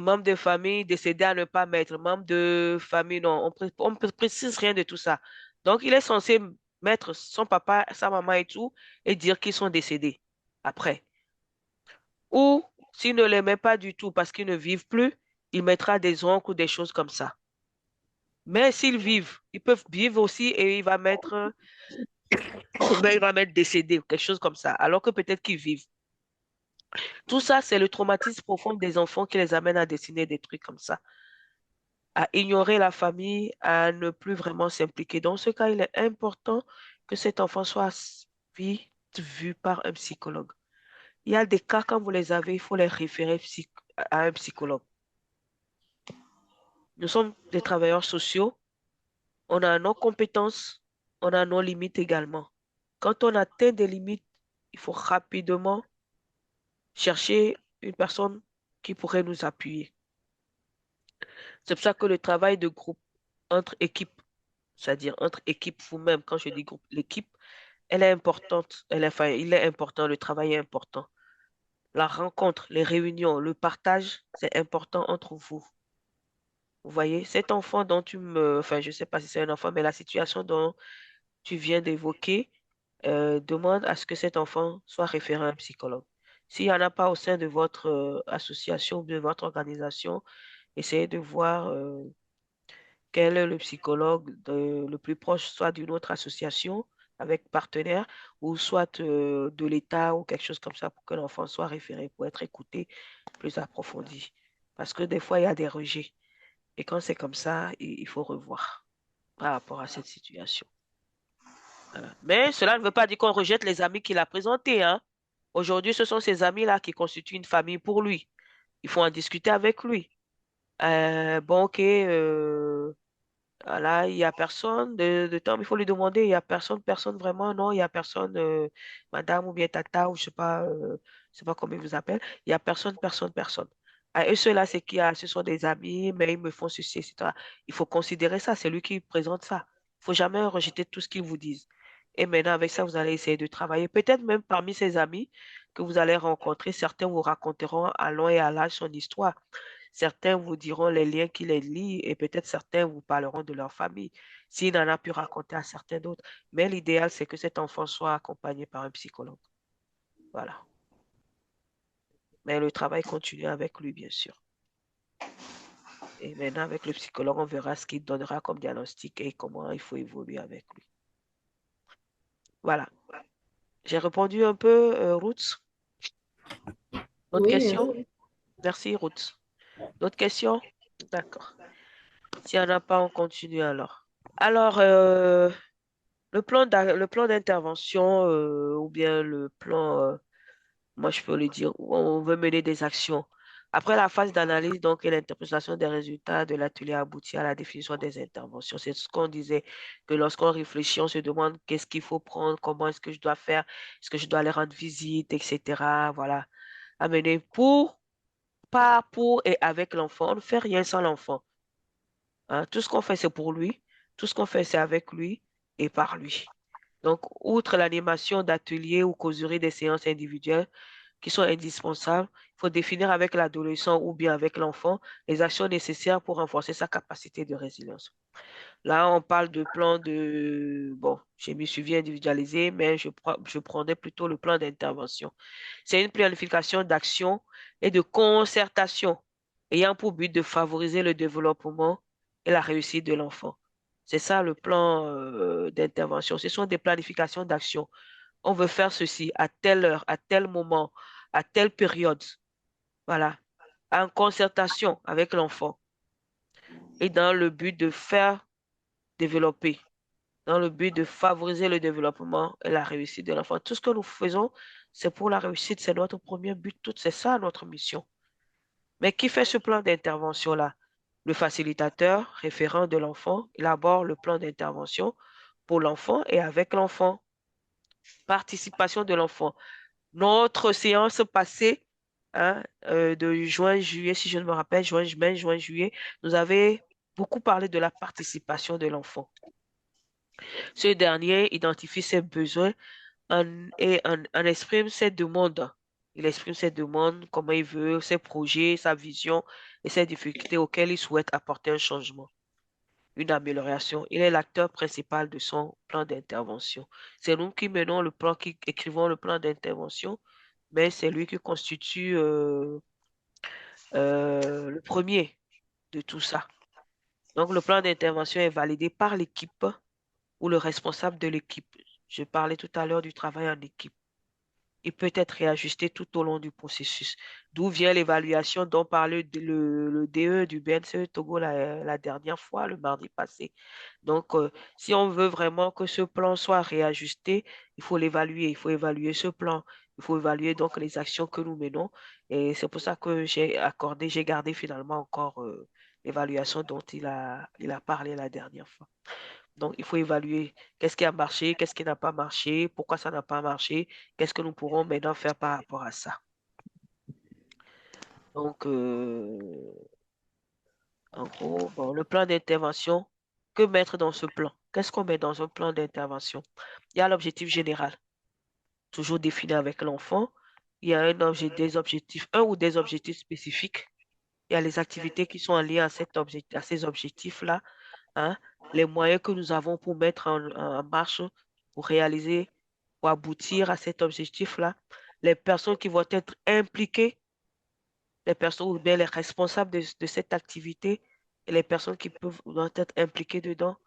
membre de famille décédé à ne pas mettre, membre de famille, non, on ne précise rien de tout ça. Donc, il est censé mettre son papa, sa maman et tout, et dire qu'ils sont décédés après. Ou s'il ne les met pas du tout parce qu'ils ne vivent plus, il mettra des oncles ou des choses comme ça. Mais s'ils vivent, ils peuvent vivre aussi et mais il va mettre décédé ou quelque chose comme ça, alors que peut-être qu'ils vivent. Tout ça, c'est le traumatisme profond des enfants qui les amène à dessiner des trucs comme ça, à ignorer la famille, à ne plus vraiment s'impliquer. Dans ce cas, il est important que cet enfant soit vite vu par un psychologue. Il y a des cas, quand vous les avez, il faut les référer à un psychologue. Nous sommes des travailleurs sociaux, on a nos compétences, on a nos limites également. Quand on atteint des limites, il faut rapidement chercher une personne qui pourrait nous appuyer. C'est pour ça que le travail de groupe entre équipes, c'est-à-dire entre équipes vous-même, quand je dis groupe, l'équipe, elle est importante. Enfin, il est important, le travail est important. La rencontre, les réunions, le partage, c'est important entre vous. Vous voyez, cet enfant dont enfin, je ne sais pas si c'est un enfant, mais la situation dont tu viens d'évoquer, demande à ce que cet enfant soit référé à un psychologue. S'il n'y en a pas au sein de votre association ou de votre organisation, essayez de voir quel est le psychologue le plus proche, soit d'une autre association avec partenaire, ou soit de l'État ou quelque chose comme ça pour que l'enfant soit référé, pour être écouté plus approfondi. Parce que des fois, il y a des rejets. Et quand c'est comme ça, il faut revoir par rapport à cette situation. Voilà. Mais cela ne veut pas dire qu'on rejette les amis qu'il a présentés, hein. Aujourd'hui, ce sont ces amis-là qui constituent une famille pour lui. Il faut en discuter avec lui. Bon, ok, voilà, il n'y a personne de temps, il faut lui demander, il n'y a personne, personne vraiment, non, il n'y a personne, madame ou bien tata, ou je sais pas comment il vous appelle, il n'y a personne, personne, personne. Et ceux-là, c'est ce sont des amis, mais ils me font ceci, etc. Il faut considérer ça, c'est lui qui présente ça. Il ne faut jamais rejeter tout ce qu'ils vous disent. Et maintenant, avec ça, vous allez essayer de travailler. Peut-être même parmi ses amis que vous allez rencontrer, certains vous raconteront à long et à large son histoire. Certains vous diront les liens qui les lient et peut-être certains vous parleront de leur famille, s'il en a pu raconter à certains d'autres. Mais l'idéal, c'est que cet enfant soit accompagné par un psychologue. Voilà. Mais le travail continue avec lui, bien sûr. Et maintenant, avec le psychologue, on verra ce qu'il donnera comme diagnostic et comment il faut évoluer avec lui. Voilà. J'ai répondu un peu, Ruth. D'autres Oui, questions? merci. Merci, Ruth. D'autres questions? D'accord. S'il n'y en a pas, on continue alors. Alors, le plan d'intervention ou bien le plan, moi je peux le dire, où on veut mener des actions. Après la phase d'analyse donc, et l'interprétation des résultats de l'atelier aboutit à la définition des interventions. C'est ce qu'on disait, que lorsqu'on réfléchit, on se demande qu'est-ce qu'il faut prendre, comment est-ce que je dois faire, est-ce que je dois aller rendre visite, etc. Voilà. Amener pour, pas pour et avec l'enfant. On ne fait rien sans l'enfant. Hein. Tout ce qu'on fait, c'est pour lui. Tout ce qu'on fait, c'est avec lui et par lui. Donc, outre l'animation d'ateliers ou causeries des séances individuelles qui sont indispensables, il faut définir avec l'adolescent ou bien avec l'enfant les actions nécessaires pour renforcer sa capacité de résilience. Là, on parle de plan de... Bon, j'ai mis suivi individualisé, mais je prendrais plutôt le plan d'intervention. C'est une planification d'action et de concertation ayant pour but de favoriser le développement et la réussite de l'enfant. C'est ça le plan d'intervention. Ce sont des planifications d'action. On veut faire ceci à telle heure, à tel moment, à telle période. Voilà. En concertation avec l'enfant et dans le but de faire développer, dans le but de favoriser le développement et la réussite de l'enfant. Tout ce que nous faisons, c'est pour la réussite, c'est notre premier but, c'est ça notre mission. Mais qui fait ce plan d'intervention-là? Le facilitateur référent de l'enfant élabore le plan d'intervention pour l'enfant et avec l'enfant. Participation de l'enfant. Notre séance passée, hein, de juin-juillet, si je ne me rappelle, juin, juin-juillet, nous avait beaucoup parlé de la participation de l'enfant. Ce dernier identifie ses besoins et en exprime ses demandes. Il exprime ses demandes, comment il veut, ses projets, sa vision et ses difficultés auxquelles il souhaite apporter un changement, une amélioration. Il est l'acteur principal de son plan d'intervention. C'est nous qui menons le plan, qui écrivons le plan d'intervention, mais c'est lui qui constitue le premier de tout ça. Donc, le plan d'intervention est validé par l'équipe ou le responsable de l'équipe. Je parlais tout à l'heure du travail en équipe. Il peut être réajusté tout au long du processus. D'où vient l'évaluation dont parlait le DE du BNCE Togo la dernière fois, le mardi passé. Donc, si on veut vraiment que ce plan soit réajusté, il faut l'évaluer. Il faut évaluer ce plan. Il faut évaluer donc les actions que nous menons. Et c'est pour ça que j'ai gardé finalement encore l'évaluation dont il a parlé la dernière fois. Donc, il faut évaluer qu'est-ce qui a marché, qu'est-ce qui n'a pas marché, pourquoi ça n'a pas marché, qu'est-ce que nous pourrons maintenant faire par rapport à ça. Donc, en gros, bon, le plan d'intervention, que mettre dans ce plan? Qu'est-ce qu'on met dans un plan d'intervention? Il y a l'objectif général, toujours défini avec l'enfant. Il y a un ou des objectifs spécifiques. Il y a les activités qui sont en lien à ces objectifs-là. Hein, les moyens que nous avons pour mettre en marche, pour réaliser, pour aboutir à cet objectif-là, les personnes qui vont être impliquées, les personnes ou bien les responsables de cette activité et les personnes qui vont être impliquées dedans,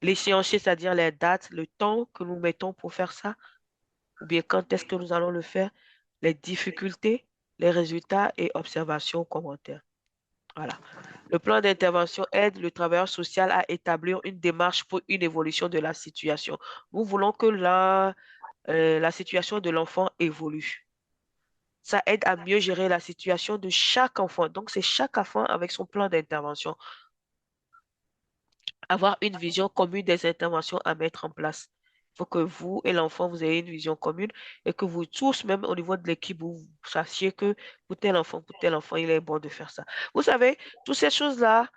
l'échéancier, c'est-à-dire les dates, le temps que nous mettons pour faire ça, ou bien quand est-ce que nous allons le faire, les difficultés, les résultats et observations, commentaires. Voilà. Le plan d'intervention aide le travailleur social à établir une démarche pour une évolution de la situation. Nous voulons que la situation de l'enfant évolue. Ça aide à mieux gérer la situation de chaque enfant. Donc, c'est chaque enfant avec son plan d'intervention. Avoir une vision commune des interventions à mettre en place. Il faut que vous et l'enfant, vous ayez une vision commune et que vous tous, même au niveau de l'équipe, vous sachiez que pour tel enfant, il est bon de faire ça. Vous savez, toutes ces choses-là,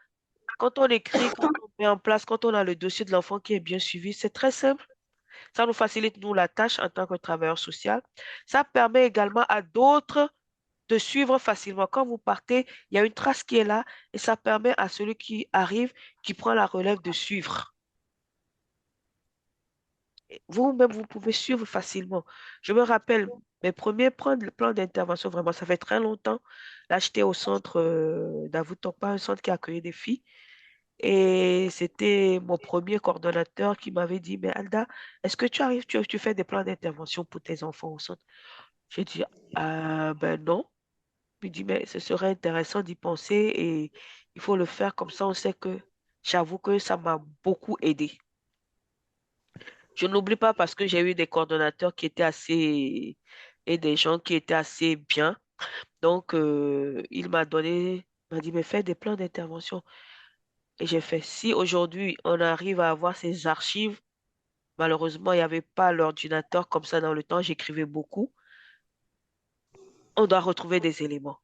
quand on écrit, quand on met en place, quand on a le dossier de l'enfant qui est bien suivi, c'est très simple. Ça nous facilite, nous, la tâche en tant que travailleur social. Ça permet également à d'autres de suivre facilement. Quand vous partez, il y a une trace qui est là et ça permet à celui qui arrive, qui prend la relève de suivre. Vous-même, vous pouvez suivre facilement. Je me rappelle, mes premiers plans d'intervention, vraiment, ça fait très longtemps. Là, j'étais au centre d'Avutokpa, un centre qui accueillait des filles. Et c'était mon premier coordonnateur qui m'avait dit, mais Alda, est-ce que tu arrives, tu fais des plans d'intervention pour tes enfants au centre? J'ai dit, ben non. Il dit, mais ce serait intéressant d'y penser et il faut le faire comme ça. On sait que j'avoue que ça m'a beaucoup aidé. Je n'oublie pas parce que j'ai eu des coordonnateurs qui étaient assez et des gens qui étaient assez bien. Donc, il m'a dit, mais fais des plans d'intervention. Et j'ai fait, si aujourd'hui on arrive à avoir ces archives, malheureusement, il n'y avait pas l'ordinateur comme ça dans le temps, j'écrivais beaucoup. On doit retrouver des éléments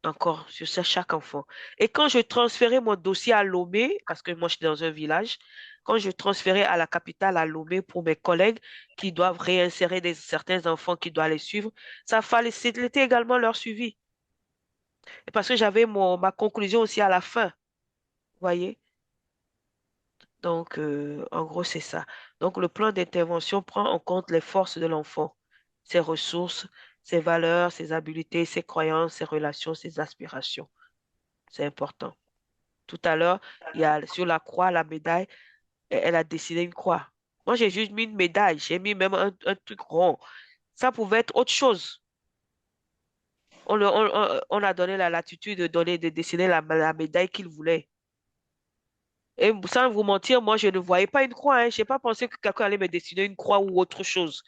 encore sur ça, chaque enfant. Et quand je transférais mon dossier à Lomé, parce que moi je suis dans un village, quand je transférais à la capitale à Lomé pour mes collègues qui doivent réinsérer certains enfants qui doivent les suivre, c'était également leur suivi. Et parce que j'avais ma conclusion aussi à la fin, vous voyez? Donc, en gros, c'est ça. Donc, le plan d'intervention prend en compte les forces de l'enfant, ses ressources, ses valeurs, ses habiletés, ses croyances, ses relations, ses aspirations. C'est important. Tout à l'heure, il y a sur la croix, la médaille, elle a dessiné une croix. Moi, j'ai juste mis une médaille, j'ai mis même un truc rond. Ça pouvait être autre chose. On a donné la latitude de dessiner la médaille qu'il voulait. Et sans vous mentir, moi, je ne voyais pas une croix. Hein. Je n'ai pas pensé que quelqu'un allait me dessiner une croix ou autre chose.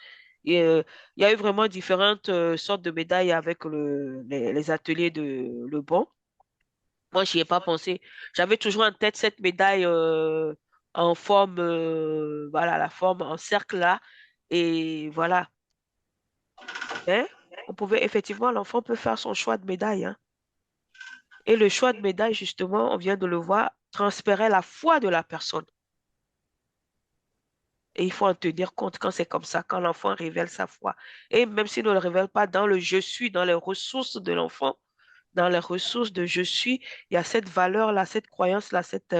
Et, il y a eu vraiment différentes sortes de médailles avec les ateliers de Le Bon. Moi, j'y ai pas pensé. J'avais toujours en tête cette médaille en forme, voilà, la forme en cercle là. Et voilà. Mais on pouvait effectivement, l'enfant peut faire son choix de médaille. Hein. Et le choix de médaille, justement, on vient de le voir, transférer la foi de la personne. Et il faut en tenir compte quand c'est comme ça, quand l'enfant révèle sa foi. Et même s'il ne le révèle pas dans le je suis, dans les ressources de l'enfant, dans les ressources de je suis, il y a cette valeur-là, cette croyance-là, cette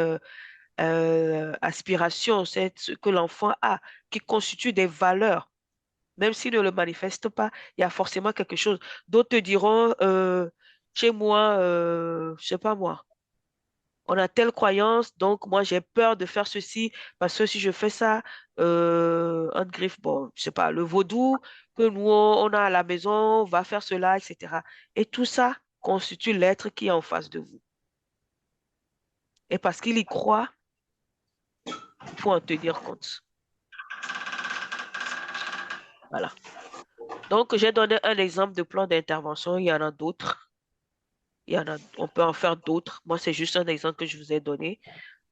aspiration, c'est ce que l'enfant a, qui constitue des valeurs. Même s'il ne le manifeste pas, il y a forcément quelque chose. D'autres te diront, chez moi, je sais pas moi, on a telle croyance, donc moi j'ai peur de faire ceci, parce que si je fais ça, en griffe, bon, je sais pas, le vaudou que nous on a à la maison va faire cela, etc. Et tout ça constitue l'être qui est en face de vous. Et parce qu'il y croit, il faut en tenir compte. Voilà. Donc, j'ai donné un exemple de plan d'intervention. Il y en a d'autres. On peut en faire d'autres. Moi, c'est juste un exemple que je vous ai donné.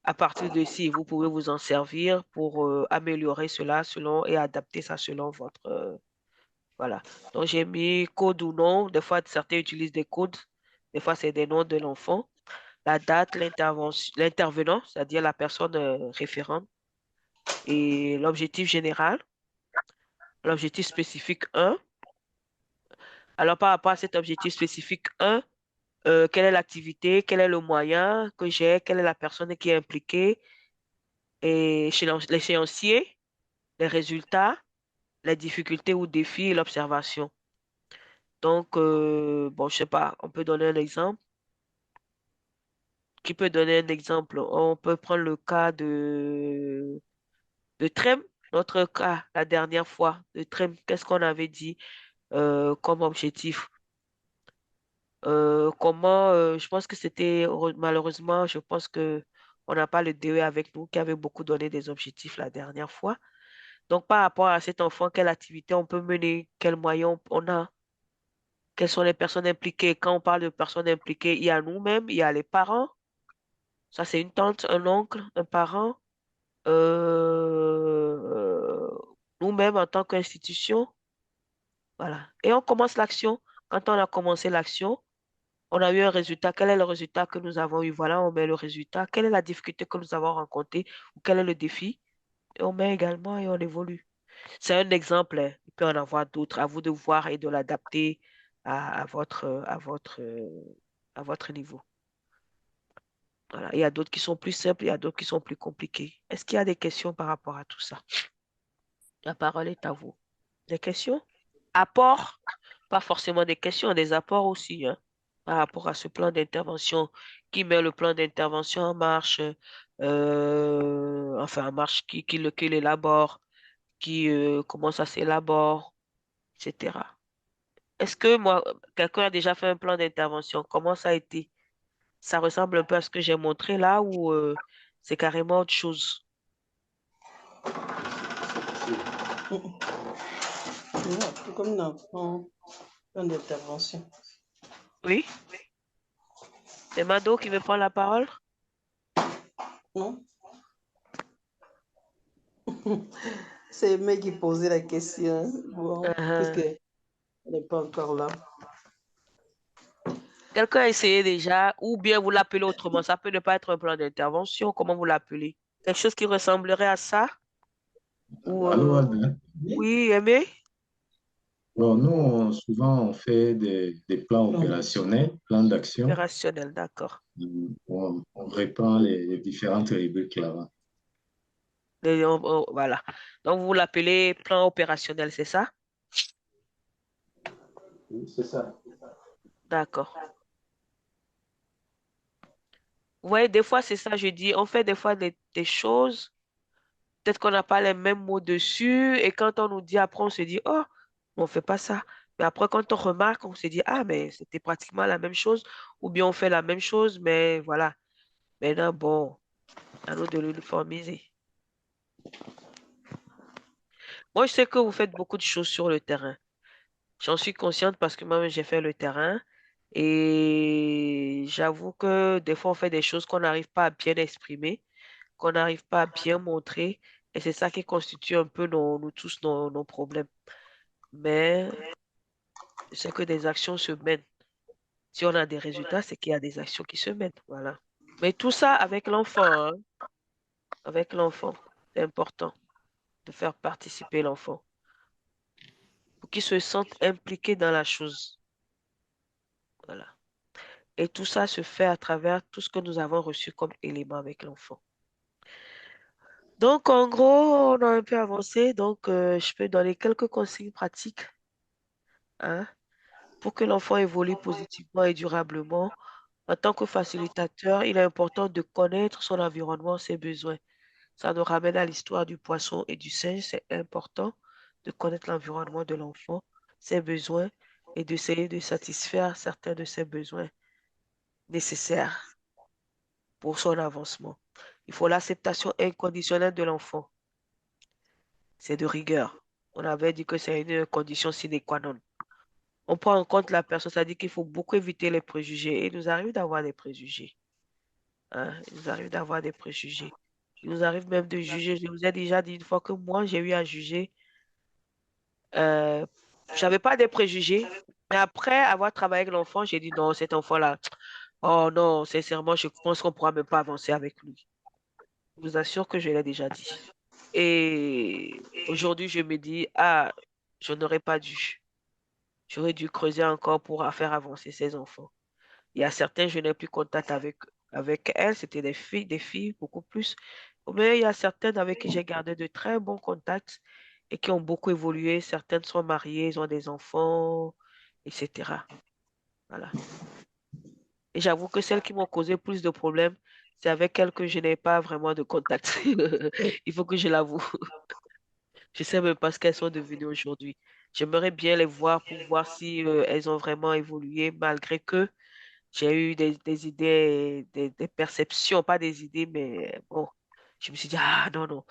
À partir de ici, vous pouvez vous en servir pour améliorer cela selon et adapter ça selon votre. Voilà. Donc, j'ai mis code ou nom. Des fois, certains utilisent des codes. Des fois, c'est des noms de l'enfant. La date, l'intervenant, c'est-à-dire la personne référente. Et l'objectif général. L'objectif spécifique 1. Alors, par rapport à cet objectif spécifique 1, quelle est l'activité, quel est le moyen que j'ai, quelle est la personne qui est impliquée, et chez l'échéancier, les résultats, les difficultés ou défis et l'observation. Donc, bon, je sais pas, on peut donner un exemple. Qui peut donner un exemple? On peut prendre le cas de Trem, notre cas la dernière fois de Trem. Qu'est-ce qu'on avait dit comme objectif? Je pense que c'était malheureusement, je pense que on n'a pas le DE avec nous qui avait beaucoup donné des objectifs la dernière fois. Donc, par rapport à cet enfant, quelle activité on peut mener, quels moyens on a, quelles sont les personnes impliquées. Quand on parle de personnes impliquées, il y a nous-mêmes, il y a les parents. Ça, c'est une tante, un oncle, un parent. Euh, Nous-mêmes en tant qu'institution. Voilà. Et on commence l'action. Quand on a commencé l'action, on a eu un résultat. Quel est le résultat que nous avons eu? Voilà, on met le résultat. Quelle est la difficulté que nous avons rencontrée ou quel est le défi? Et on met également et on évolue. C'est un exemple, hein. Il peut en avoir d'autres. À vous de voir et de l'adapter à votre niveau. Voilà. Il y a d'autres qui sont plus simples, il y a d'autres qui sont plus compliqués. Est-ce qu'il y a des questions par rapport à tout ça? La parole est à vous. Des questions? Apports? Pas forcément des questions, des apports aussi, hein, par rapport à ce plan d'intervention. Qui met le plan d'intervention en marche? Enfin, en marche, qui l'élabore? Comment ça s'élabore? Etc. Est-ce que moi, quelqu'un a déjà fait un plan d'intervention? Comment ça a été? Ça ressemble un peu à ce que j'ai montré là ou c'est carrément autre chose? Non, comme dans plan d'intervention. Oui? C'est Mado qui veut prendre la parole? Non? C'est le mec qui posait la question. Bon, puisque elle n'est pas encore là. Quelqu'un a essayé déjà, ou bien vous l'appelez autrement. Ça peut ne pas être un plan d'intervention. Comment vous l'appelez? Quelque chose qui ressemblerait à ça? Ou, Allô, Albin? oui, Aimé? Bon, nous, souvent, on fait des plans opérationnels, plans d'action. Opérationnel, d'accord. On reprend les différentes rubriques là-bas. Voilà. Donc, vous l'appelez plan opérationnel, c'est ça? Oui, c'est ça. D'accord. Vous voyez, des fois, c'est ça, je dis, on fait des fois des choses, peut-être qu'on n'a pas les mêmes mots dessus, et quand on nous dit après, on se dit, oh, on ne fait pas ça. Mais après, quand on remarque, on se dit, ah, mais c'était pratiquement la même chose, ou bien on fait la même chose, mais voilà. Maintenant, bon, à nous de l'uniformiser. Moi, je sais que vous faites beaucoup de choses sur le terrain. J'en suis consciente parce que moi-même, j'ai fait le terrain. Et j'avoue que des fois, on fait des choses qu'on n'arrive pas à bien exprimer, qu'on n'arrive pas à bien montrer. Et c'est ça qui constitue un peu nous tous nos problèmes. Mais je sais que des actions se mènent. Si on a des résultats, c'est qu'il y a des actions qui se mènent. Voilà. Mais tout ça avec l'enfant, hein. Avec l'enfant. C'est important de faire participer l'enfant pour qu'il se sente impliqué dans la chose. Voilà. Et tout ça se fait à travers tout ce que nous avons reçu comme élément avec l'enfant. Donc, en gros, on a un peu avancé. Donc, je peux donner quelques consignes pratiques, hein, pour que l'enfant évolue positivement et durablement. En tant que facilitateur, il est important de connaître son environnement, ses besoins. Ça nous ramène à l'histoire du poisson et du singe. C'est important de connaître l'environnement de l'enfant, ses besoins et d'essayer de satisfaire certains de ses besoins nécessaires pour son avancement. Il faut l'acceptation inconditionnelle de l'enfant. C'est de rigueur. On avait dit que c'est une condition sine qua non. On prend en compte la personne, ça dit qu'il faut beaucoup éviter les préjugés. Et il nous arrive d'avoir des préjugés, hein. Il nous arrive d'avoir des préjugés. Il nous arrive même de juger. Je vous ai déjà dit une fois que moi, j'ai eu à juger. Je n'avais pas de préjugés. Mais après avoir travaillé avec l'enfant, j'ai dit non, cet enfant-là, oh non, sincèrement, je pense qu'on ne pourra même pas avancer avec lui. Je vous assure que je l'ai déjà dit. Et aujourd'hui, je me dis, ah, je n'aurais pas dû. J'aurais dû creuser encore pour faire avancer ces enfants. Il y a certains, je n'ai plus contact avec elles, c'était des filles beaucoup plus. Mais il y a certaines avec qui j'ai gardé de très bons contacts et qui ont beaucoup évolué. Certaines sont mariées, ils ont des enfants, etc. Voilà. Et j'avoue que celles qui m'ont causé plus de problèmes, c'est avec elles que je n'ai pas vraiment de contact. Il faut que je l'avoue. Je sais même pas ce qu'elles sont devenues aujourd'hui. J'aimerais bien les voir pour voir si elles ont vraiment évolué, malgré que j'ai eu des idées, des perceptions, pas des idées, mais bon, je me suis dit, ah non, non,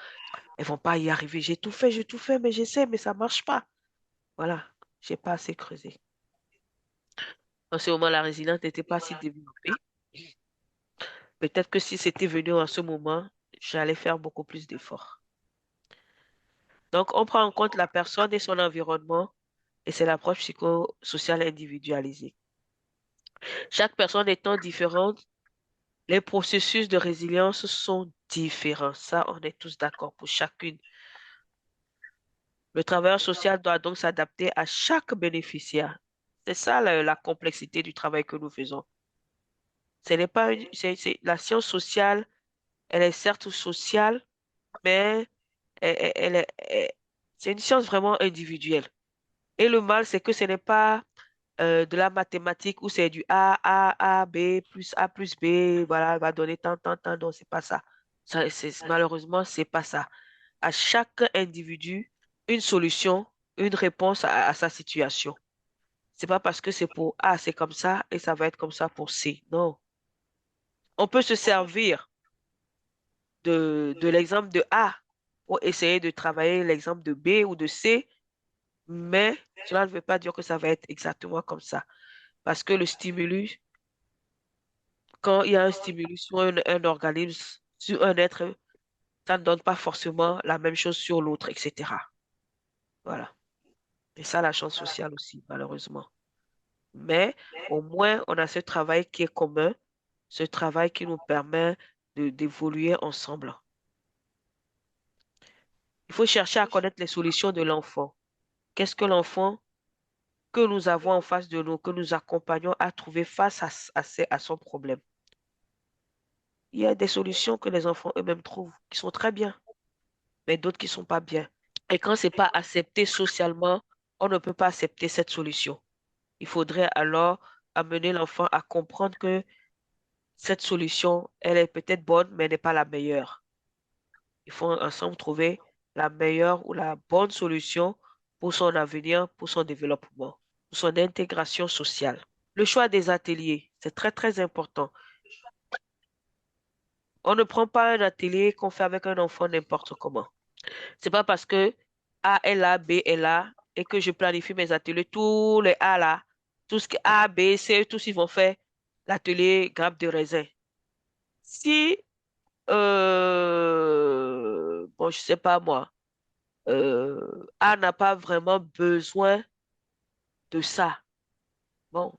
elles vont pas y arriver. J'ai tout fait, mais j'essaie, mais ça marche pas. Voilà, j'ai pas assez creusé. En ce moment, la résilience n'était pas si développée. Peut-être que si c'était venu en ce moment, j'allais faire beaucoup plus d'efforts. Donc, on prend en compte la personne et son environnement, et c'est l'approche psychosociale individualisée. Chaque personne étant différente, Les processus de résilience sont différents. Ça, on est tous d'accord pour chacune. Le travailleur social doit donc s'adapter à chaque bénéficiaire. C'est ça la complexité du travail que nous faisons. Ce n'est pas la science sociale, elle est certes sociale, mais c'est une science vraiment individuelle. Et le mal, c'est que ce n'est pas de la mathématique où c'est du A, A plus B, voilà, va donner tant, tant, tant. Non, c'est pas ça. Malheureusement, c'est pas ça. À chaque individu, une solution, une réponse à sa situation. C'est pas parce que c'est pour A, c'est comme ça et ça va être comme ça pour C. Non. On peut se servir de l'exemple de A pour essayer de travailler l'exemple de B ou de C, mais cela ne veut pas dire que ça va être exactement comme ça. Parce que le stimulus, quand il y a un stimulus sur un organisme, sur un être, ça ne donne pas forcément la même chose sur l'autre, etc. Voilà. Et ça, la chance sociale aussi, malheureusement. Mais au moins, on a ce travail qui est commun, ce travail qui nous permet d'évoluer ensemble. Il faut chercher à connaître les solutions de l'enfant. Qu'est-ce que l'enfant que nous avons en face de nous, que nous accompagnons à trouver face à son problème? Il y a des solutions que les enfants eux-mêmes trouvent qui sont très bien, mais d'autres qui ne sont pas bien. Et quand ce n'est pas accepté socialement, on ne peut pas accepter cette solution. Il faudrait alors amener l'enfant à comprendre que cette solution, elle est peut-être bonne, mais n'est pas la meilleure. Il faut ensemble trouver la meilleure ou la bonne solution pour son avenir, pour son développement, pour son intégration sociale. Le choix des ateliers, c'est très, très important. On ne prend pas un atelier qu'on fait avec un enfant n'importe comment. C'est pas parce que A est là, B est là, et que je planifie mes ateliers, tous les A là, tout ce que A, B, C, tous ils vont faire l'atelier grappe de raisin. Si, bon, je sais pas moi, A n'a pas vraiment besoin de ça. Bon,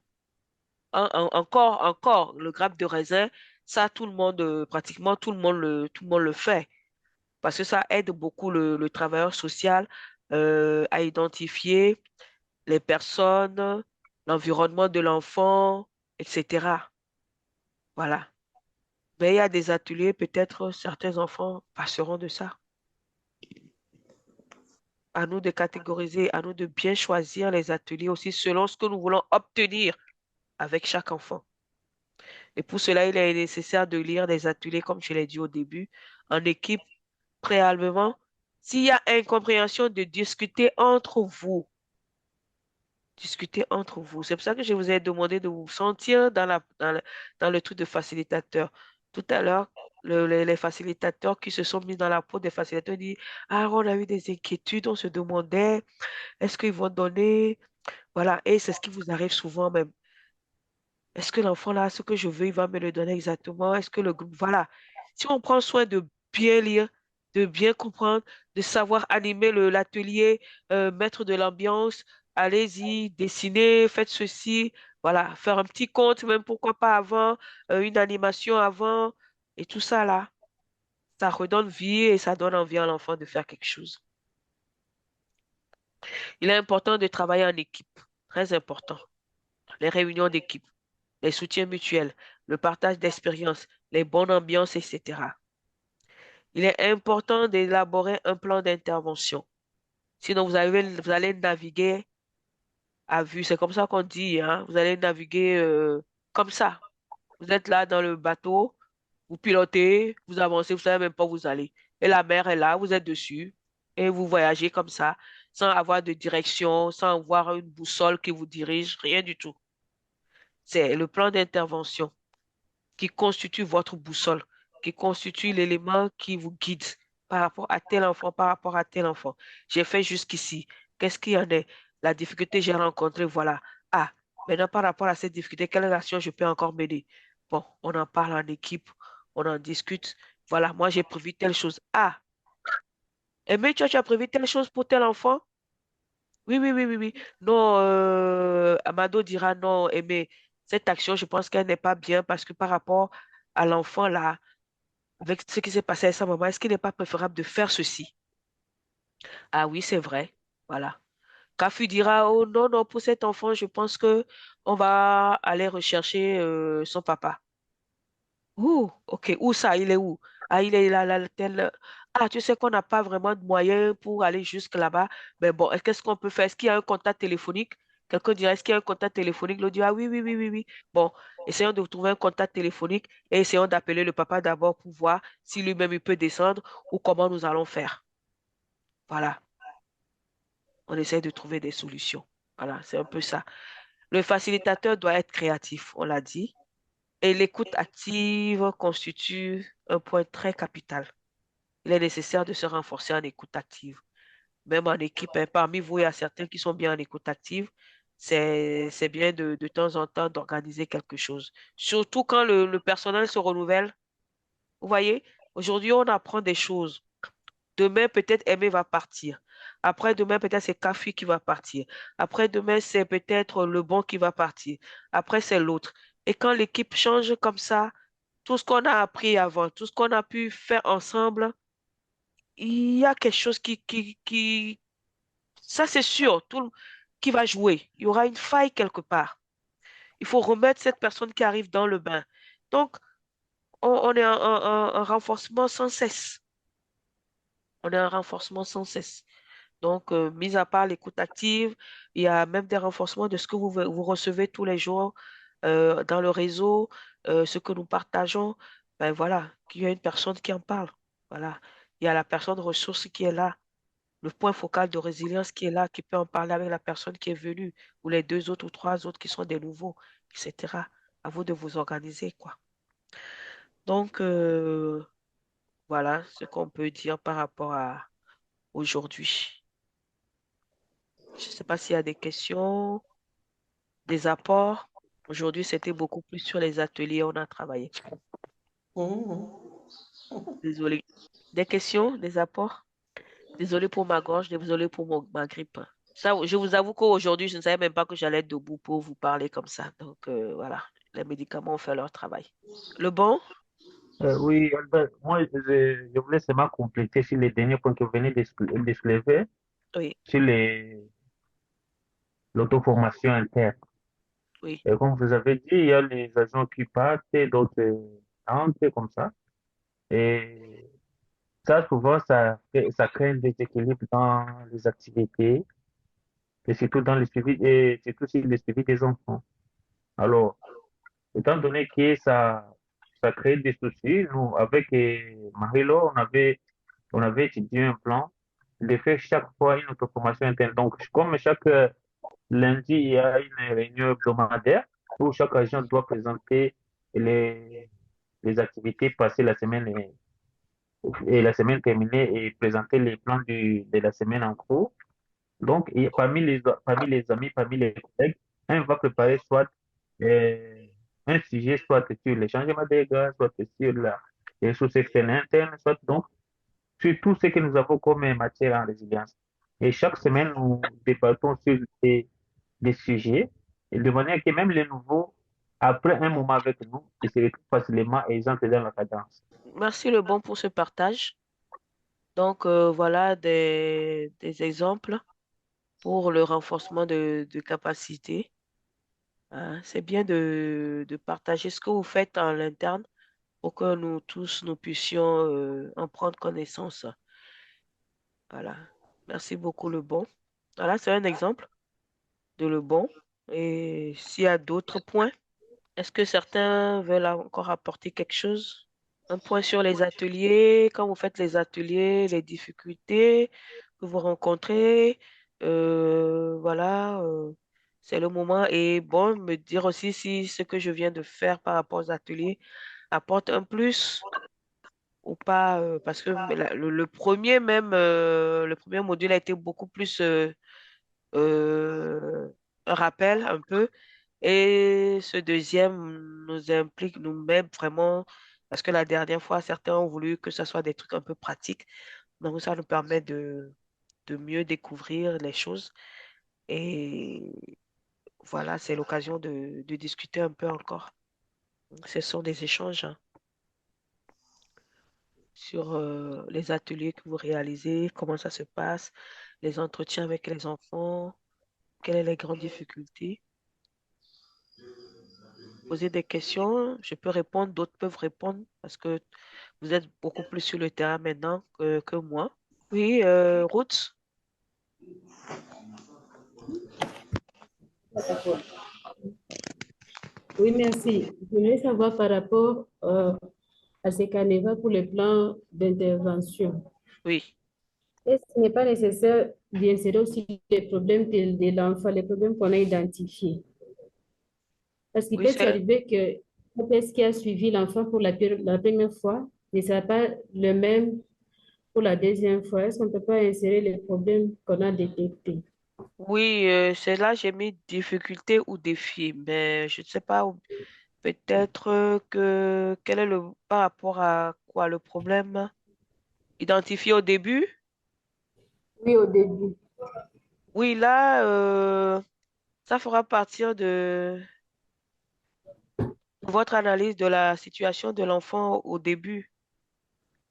encore, le grappe de raisin, ça, tout le monde, pratiquement tout le monde le fait. Parce que ça aide beaucoup le travailleur social à identifier les personnes, l'environnement de l'enfant, etc. Voilà. Mais il y a des ateliers, peut-être certains enfants passeront de ça. À nous de catégoriser, à nous de bien choisir les ateliers aussi selon ce que nous voulons obtenir avec chaque enfant. Et pour cela, il est nécessaire de lire des ateliers, comme je l'ai dit au début, en équipe préalablement. S'il y a incompréhension, de discuter entre vous. Discuter entre vous. C'est pour ça que je vous ai demandé de vous sentir dans le truc de facilitateur. Tout à l'heure, les facilitateurs qui se sont mis dans la peau des facilitateurs disent, ah, on a eu des inquiétudes, on se demandait, est-ce qu'ils vont donner? Voilà, et c'est ce qui vous arrive souvent même. Est-ce que l'enfant là, ce que je veux, il va me le donner exactement? Est-ce que le groupe, voilà. Si on prend soin de bien lire, de bien comprendre, de savoir animer l'atelier, mettre de l'ambiance, allez-y, dessiner, faites ceci, voilà, faire un petit conte, même pourquoi pas avant, une animation avant, et tout ça là, ça redonne vie et ça donne envie à l'enfant de faire quelque chose. Il est important de travailler en équipe, très important. Les réunions d'équipe, les soutiens mutuels, le partage d'expériences, les bonnes ambiances, etc. Il est important d'élaborer un plan d'intervention. Sinon, vous allez naviguer à vue. C'est comme ça qu'on dit, hein. Vous allez naviguer comme ça. Vous êtes là dans le bateau, vous pilotez, vous avancez, vous ne savez même pas où vous allez. Et la mer est là, vous êtes dessus. Et vous voyagez comme ça, sans avoir de direction, sans avoir une boussole qui vous dirige, rien du tout. C'est le plan d'intervention qui constitue votre boussole, qui constitue l'élément qui vous guide par rapport à tel enfant, par rapport à tel enfant. J'ai fait jusqu'ici. Qu'est-ce qu'il y en est? La difficulté que j'ai rencontrée, voilà. Ah, maintenant par rapport à cette difficulté, quelle action je peux encore mener? Bon, on en parle en équipe, on en discute. Voilà, moi j'ai prévu telle chose. Ah, mais tu as prévu telle chose pour tel enfant? Oui, oui, oui, oui, oui. Non, Amado dira non, mais cette action, je pense qu'elle n'est pas bien parce que par rapport à l'enfant là, avec ce qui s'est passé avec sa maman, est-ce qu'il n'est pas préférable de faire ceci? Ah oui, c'est vrai. Voilà. Kafu dira, oh non, non, pour cet enfant, je pense que on va aller rechercher son papa. Où? Ok, où ça? Il est où? Ah, il est là, là, tel. Ah, tu sais qu'on n'a pas vraiment de moyens pour aller jusque là-bas. Mais bon, qu'est-ce qu'on peut faire? Est-ce qu'il y a un contact téléphonique? Quelqu'un dirait, est-ce qu'il y a un contact téléphonique? L'autre dit, ah oui, oui, oui, oui, oui. Bon, essayons de trouver un contact téléphonique et essayons d'appeler le papa d'abord pour voir si lui-même il peut descendre ou comment nous allons faire. Voilà, on essaie de trouver des solutions. Voilà, c'est un peu ça. Le facilitateur doit être créatif, on l'a dit. Et l'écoute active constitue un point très capital. Il est nécessaire de se renforcer en écoute active. Même en équipe, hein, parmi vous, il y a certains qui sont bien en écoute active. C'est bien de temps en temps d'organiser quelque chose. Surtout quand le personnel se renouvelle. Vous voyez, aujourd'hui, on apprend des choses. Demain, peut-être Aimé va partir. Après-demain, peut-être c'est Kafi qui va partir. Après-demain, c'est peut-être le bon qui va partir. Après, c'est l'autre. Et quand l'équipe change comme ça, tout ce qu'on a appris avant, tout ce qu'on a pu faire ensemble, il y a quelque chose ça c'est sûr, qui va jouer. Il y aura une faille quelque part. Il faut remettre cette personne qui arrive dans le bain. Donc, on est en renforcement sans cesse. On est en renforcement sans cesse. Donc, mis à part l'écoute active, il y a même des renforcements de ce que vous recevez tous les jours dans le réseau, ce que nous partageons. Ben voilà, qu'il y a une personne qui en parle. Voilà. Il y a la personne ressource qui est là, le point focal de résilience qui est là, qui peut en parler avec la personne qui est venue, ou les deux autres ou trois autres qui sont des nouveaux, etc. À vous de vous organiser, quoi. Donc, voilà ce qu'on peut dire par rapport à aujourd'hui. Je ne sais pas s'il y a des questions, des apports. Aujourd'hui, c'était beaucoup plus sur les ateliers, on a travaillé. Mhm. Désolée. Des questions, des apports? Désolée pour ma gorge, désolée pour ma grippe. Ça, je vous avoue qu'aujourd'hui, je ne savais même pas que j'allais être debout pour vous parler comme ça. Donc, voilà, les médicaments ont fait leur travail. Le bon? Oui, Albert, moi, je voulais seulement compléter sur les derniers points que vous venez de soulever, Oui, sur l'auto-formation interne. oui. Et comme vous avez dit, il y a les agents qui partent et d'autres entrent comme ça. Et ça, souvent, ça crée un déséquilibre dans les activités et surtout dans le suivi, et surtout sur le suivi des enfants. Alors, étant donné que ça crée des soucis, nous, avec Marie-Laure, on avait étudié un plan de faire chaque fois une auto-formation interne. Donc, comme chaque lundi, il y a une réunion hebdomadaire où chaque agent doit présenter les, les activités passées la semaine et la semaine terminée et présenter les plans de la semaine en cours. Donc, parmi les amis, parmi les collègues, on va préparer soit euh, un sujet, soit sur les changements des gaz, soit sur les ressources externes internes, soit donc sur tout ce que nous avons comme matière en résilience. Et chaque semaine, nous débattons sur des sujets, et de manière que même les nouveaux, après un moment avec nous, ils se retrouvent facilement et ils entrent dans la cadence. Merci le bon pour ce partage. Donc, voilà des exemples pour le renforcement de capacités. Hein. C'est bien de partager ce que vous faites en interne pour que nous tous, nous puissions en prendre connaissance. Voilà. Merci beaucoup, le bon. Voilà, c'est un exemple de le bon. Et s'il y a d'autres points, est-ce que certains veulent encore apporter quelque chose? Un point sur les ateliers, quand vous faites les ateliers, les difficultés que vous rencontrez, voilà, c'est le moment. Et bon, me dire aussi si ce que je viens de faire par rapport aux ateliers apporte un plus ou pas, parce que le premier même, le premier module a été beaucoup plus euh, un rappel un peu. Et ce deuxième nous implique, nous met vraiment, parce que la dernière fois, certains ont voulu que ce soit des trucs un peu pratiques. Donc ça nous permet de mieux découvrir les choses. Et voilà, c'est l'occasion de discuter un peu encore. Ce sont des échanges, hein. sur les ateliers que vous réalisez, comment ça se passe, les entretiens avec les enfants, quelles sont les grandes difficultés. Poser des questions, je peux répondre, d'autres peuvent répondre parce que vous êtes beaucoup plus sur le terrain maintenant que moi. Oui, Ruth, Oui, merci. Je voulais savoir par rapport à ces canevas pour le plan d'intervention. oui, Est-ce qu'il n'est pas nécessaire d'insérer aussi les problèmes de l'enfant, les problèmes qu'on a identifiés? Parce qu'il oui, peut c'est arriver que ce qui a suivi l'enfant pour la première fois ne sera pas le même pour la deuxième fois. Est-ce qu'on ne peut pas insérer les problèmes qu'on a détectés? oui, c'est là j'ai mis difficulté ou défi, mais je ne sais pas, peut-être que quel est le par rapport à quoi le problème identifié au début? Oui, au début. Oui, là, ça fera partir de votre analyse de la situation de l'enfant au début.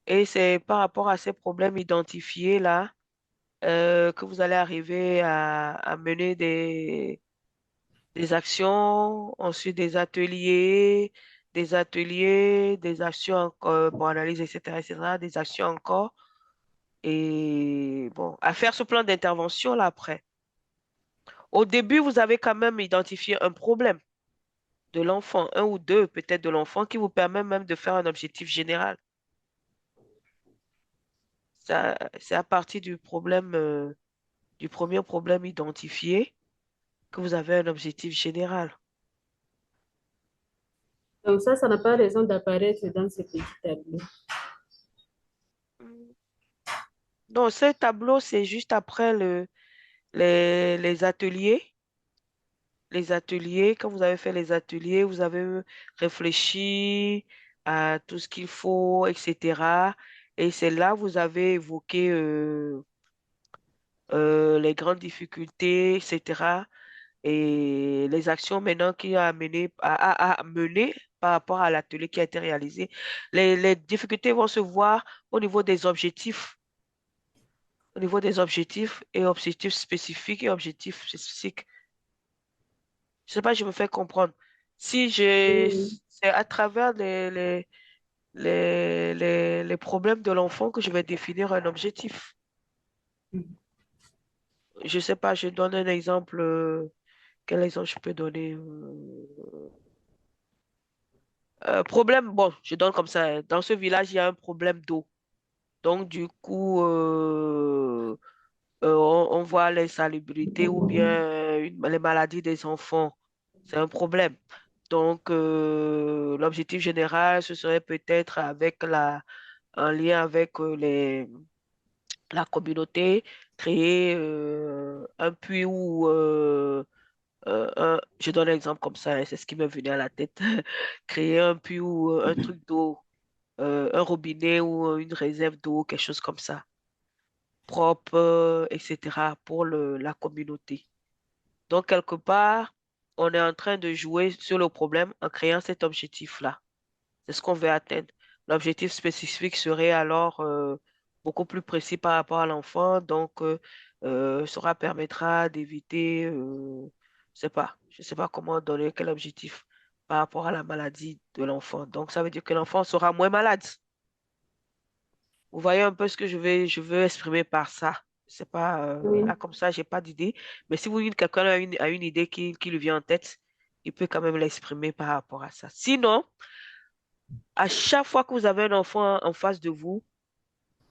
Et c'est par rapport à ces problèmes identifiés là que vous allez arriver à mener des actions, ensuite des actions encore, bon, analyse, etc., des actions encore. Et bon, à faire ce plan d'intervention là après. Au début, vous avez quand même identifié un problème de l'enfant, un ou deux peut-être de l'enfant, qui vous permet même de faire un objectif général. Ça, c'est à partir du problème, du premier problème identifié que vous avez un objectif général. Donc ça n'a pas raison d'apparaître dans ce petit tableau. Donc, ce tableau, c'est juste après les ateliers. Les ateliers, quand vous avez fait les ateliers, vous avez réfléchi à tout ce qu'il faut, etc. Et c'est là que vous avez évoqué les grandes difficultés, etc. Et les actions maintenant qu'il a menées à mener par rapport à l'atelier qui a été réalisé. Les difficultés vont se voir au niveau des objectifs, au niveau des objectifs et objectifs spécifiques et objectifs spécifiques. Je sais pas, je me fais comprendre. Si j'ai, Oui, c'est à travers les problèmes de l'enfant que je vais définir un objectif. Je sais pas, je donne un exemple. Quel exemple je peux donner? Problème, bon, je donne comme ça, hein. Dans ce village, il y a un problème d'eau. Donc, du coup, on voit l'insalubrité ou bien les maladies des enfants. C'est un problème. Donc, l'objectif général, ce serait peut-être un lien avec la communauté, créer un puits ou je donne un exemple comme ça, hein, c'est ce qui me venait à la tête. Créer un puits ou un truc d'eau, un robinet ou une réserve d'eau, quelque chose comme ça, propre, etc., pour la communauté. Donc, quelque part, on est en train de jouer sur le problème en créant cet objectif-là. C'est ce qu'on veut atteindre. L'objectif spécifique serait alors beaucoup plus précis par rapport à l'enfant, donc cela permettra d'éviter, je sais pas comment donner quel objectif par rapport à la maladie de l'enfant. Donc ça veut dire que l'enfant sera moins malade. Vous voyez un peu ce que je veux exprimer par ça. C'est pas oui. là comme ça, j'ai pas d'idée. Mais si vous dites que quelqu'un a une idée qui lui vient en tête, il peut quand même l'exprimer par rapport à ça. Sinon, à chaque fois que vous avez un enfant en face de vous,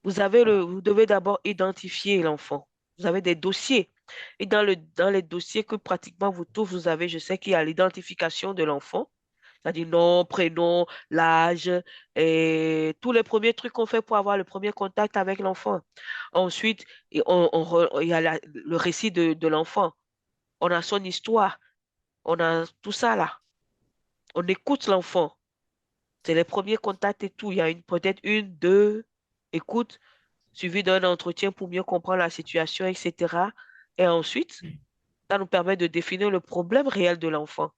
vous devez d'abord identifier l'enfant. Vous avez des dossiers. Et dans les dossiers que pratiquement vous tous, vous avez, je sais qu'il y a l'identification de l'enfant, c'est-à-dire nom, prénom, l'âge, et tous les premiers trucs qu'on fait pour avoir le premier contact avec l'enfant. Ensuite, il y a le récit de l'enfant. On a son histoire. On a tout ça là. On écoute l'enfant. C'est les premiers contacts et tout. Il y a peut-être une, deux écoutes, suivi d'un entretien pour mieux comprendre la situation, etc. Et ensuite, ça nous permet de définir le problème réel de l'enfant.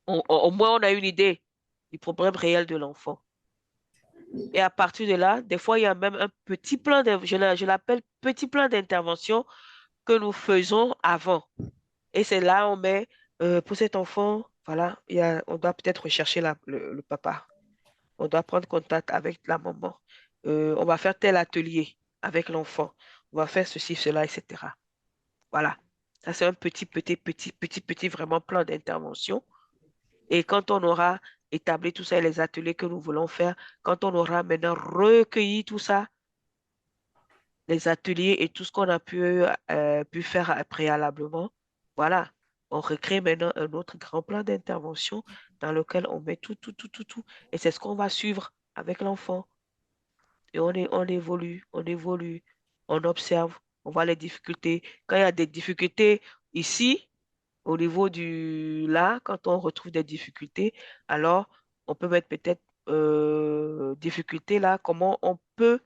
Au moins, on a une idée du problème réel de l'enfant. Et à partir de là, des fois, il y a même un petit plan, je l'appelle petit plan d'intervention que nous faisons avant. Et c'est là, on met, pour cet enfant, voilà, on doit peut-être rechercher le papa. On doit prendre contact avec la maman. On va faire tel atelier avec l'enfant. On va faire ceci, cela, etc. Voilà. Ça, c'est un petit vraiment plan d'intervention. Et quand on aura établi tout ça, les ateliers que nous voulons faire, quand on aura maintenant recueilli tout ça, les ateliers et tout ce qu'on a pu faire préalablement, voilà, on recrée maintenant un autre grand plan d'intervention dans lequel on met tout. Et c'est ce qu'on va suivre avec l'enfant. Et on évolue, on observe, on voit les difficultés. Quand il y a des difficultés ici, au niveau là, quand on retrouve des difficultés, alors on peut mettre peut-être difficulté là, comment on peut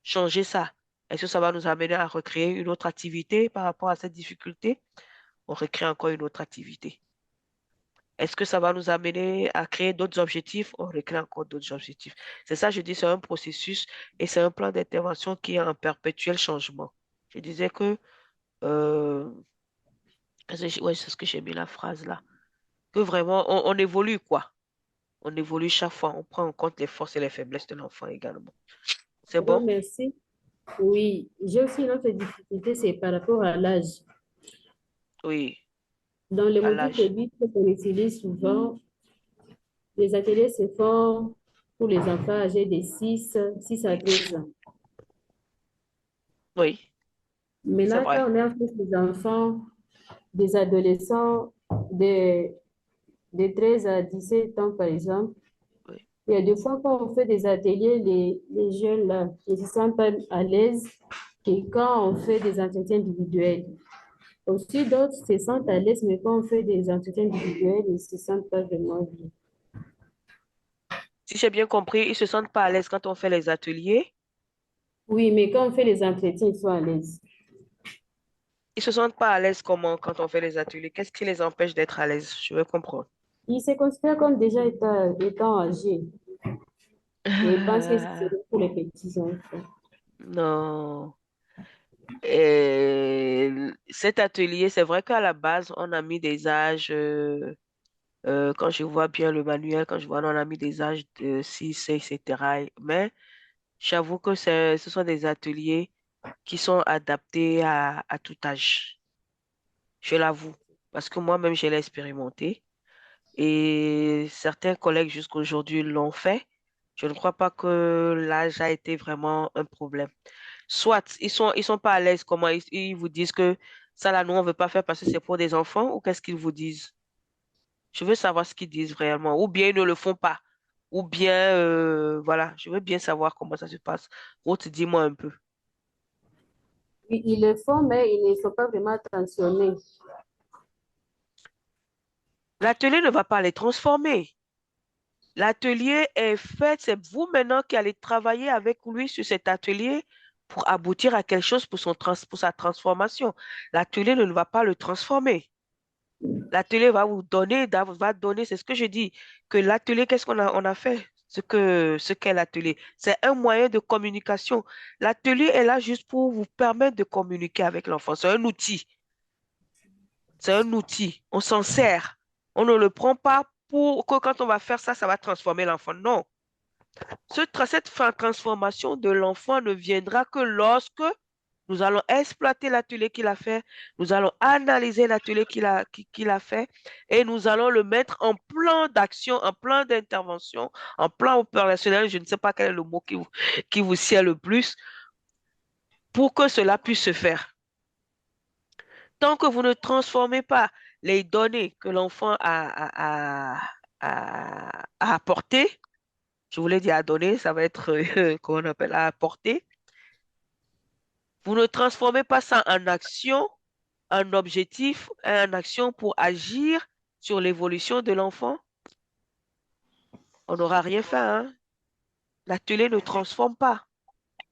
changer ça. Est-ce que ça va nous amener à recréer une autre activité par rapport à cette difficulté? On recrée encore une autre activité. Est-ce que ça va nous amener à créer d'autres objectifs? On recrée encore d'autres objectifs. C'est ça, je dis, c'est un processus et c'est un plan d'intervention qui est en perpétuel changement. Je disais que, ouais, c'est ce que j'ai mis la phrase là, que vraiment, on évolue quoi. On évolue chaque fois, on prend en compte les forces et les faiblesses de l'enfant également. C'est Bon, bon? merci. Oui, j'ai aussi une autre difficulté, c'est par rapport à l'âge. Oui, Dans les à modules l'âge. TEBIT qu'on utilise souvent, les ateliers se font pour les enfants âgés de 6 à 13 ans. Oui, c'est Maintenant, vrai. quand on est en face des enfants, des adolescents de 13 à 17 ans, par exemple, Oui. il y a des fois quand on fait des ateliers, les jeunes là, ils ne se sentent pas à l'aise que quand on fait des entretiens individuels. Aussi, d'autres se sentent à l'aise, mais quand on fait des entretiens individuels, ils ne se sentent pas vraiment bien. Si j'ai bien compris, ils ne se sentent pas à l'aise quand on fait les ateliers. Oui, mais quand on fait les entretiens, ils sont à l'aise. Ils se sentent pas à l'aise comment quand on fait les ateliers? Qu'est-ce qui les empêche d'être à l'aise? Je veux comprendre. Ils se considèrent comme déjà étant âgés. Et ils pensent que c'est pour les petits enfants. Non. Et cet atelier, c'est vrai qu'à la base, on a mis des âges, quand je vois bien le manuel, quand je vois, on a mis des âges de 6, etc. Mais j'avoue que ce sont des ateliers qui sont adaptés à tout âge. Je l'avoue. Parce que moi-même, je l'ai expérimenté. Et certains collègues jusqu'à aujourd'hui l'ont fait. Je ne crois pas que l'âge a été vraiment un problème. Soit ils sont pas à l'aise, comment ils vous disent que ça là, nous, on veut pas faire parce que c'est pour des enfants, ou qu'est-ce qu'ils vous disent? Je veux savoir ce qu'ils disent réellement. Ou bien ils ne le font pas. Ou bien, voilà, je veux bien savoir comment ça se passe. Ruth, dis-moi un peu. Oui, ils le font, mais ils ne sont pas vraiment attentionnés. L'atelier ne va pas les transformer. L'atelier est fait, c'est vous maintenant qui allez travailler avec lui sur cet atelier pour aboutir à quelque chose pour sa transformation. L'atelier ne va pas le transformer. L'atelier va vous donner, va donner, c'est ce que je dis, que l'atelier, qu'est-ce on a fait? Ce qu'est l'atelier. C'est un moyen de communication. L'atelier est là juste pour vous permettre de communiquer avec l'enfant. C'est un outil. C'est un outil. On s'en sert. On ne le prend pas pour que quand on va faire ça, ça va transformer l'enfant. Non. Cette transformation de l'enfant ne viendra que lorsque nous allons exploiter l'atelier qu'il a fait, nous allons analyser l'atelier qu'il a fait et nous allons le mettre en plan d'action, en plan d'intervention, en plan opérationnel, je ne sais pas quel est le mot qui vous sied le plus, pour que cela puisse se faire. Tant que vous ne transformez pas les données que l'enfant a apportées, je voulais dire à donner, ça va être, comment on appelle, à apporter. Vous ne transformez pas ça en action, en objectif, en action pour agir sur l'évolution de l'enfant. On n'aura rien fait, hein? L'atelier ne transforme pas.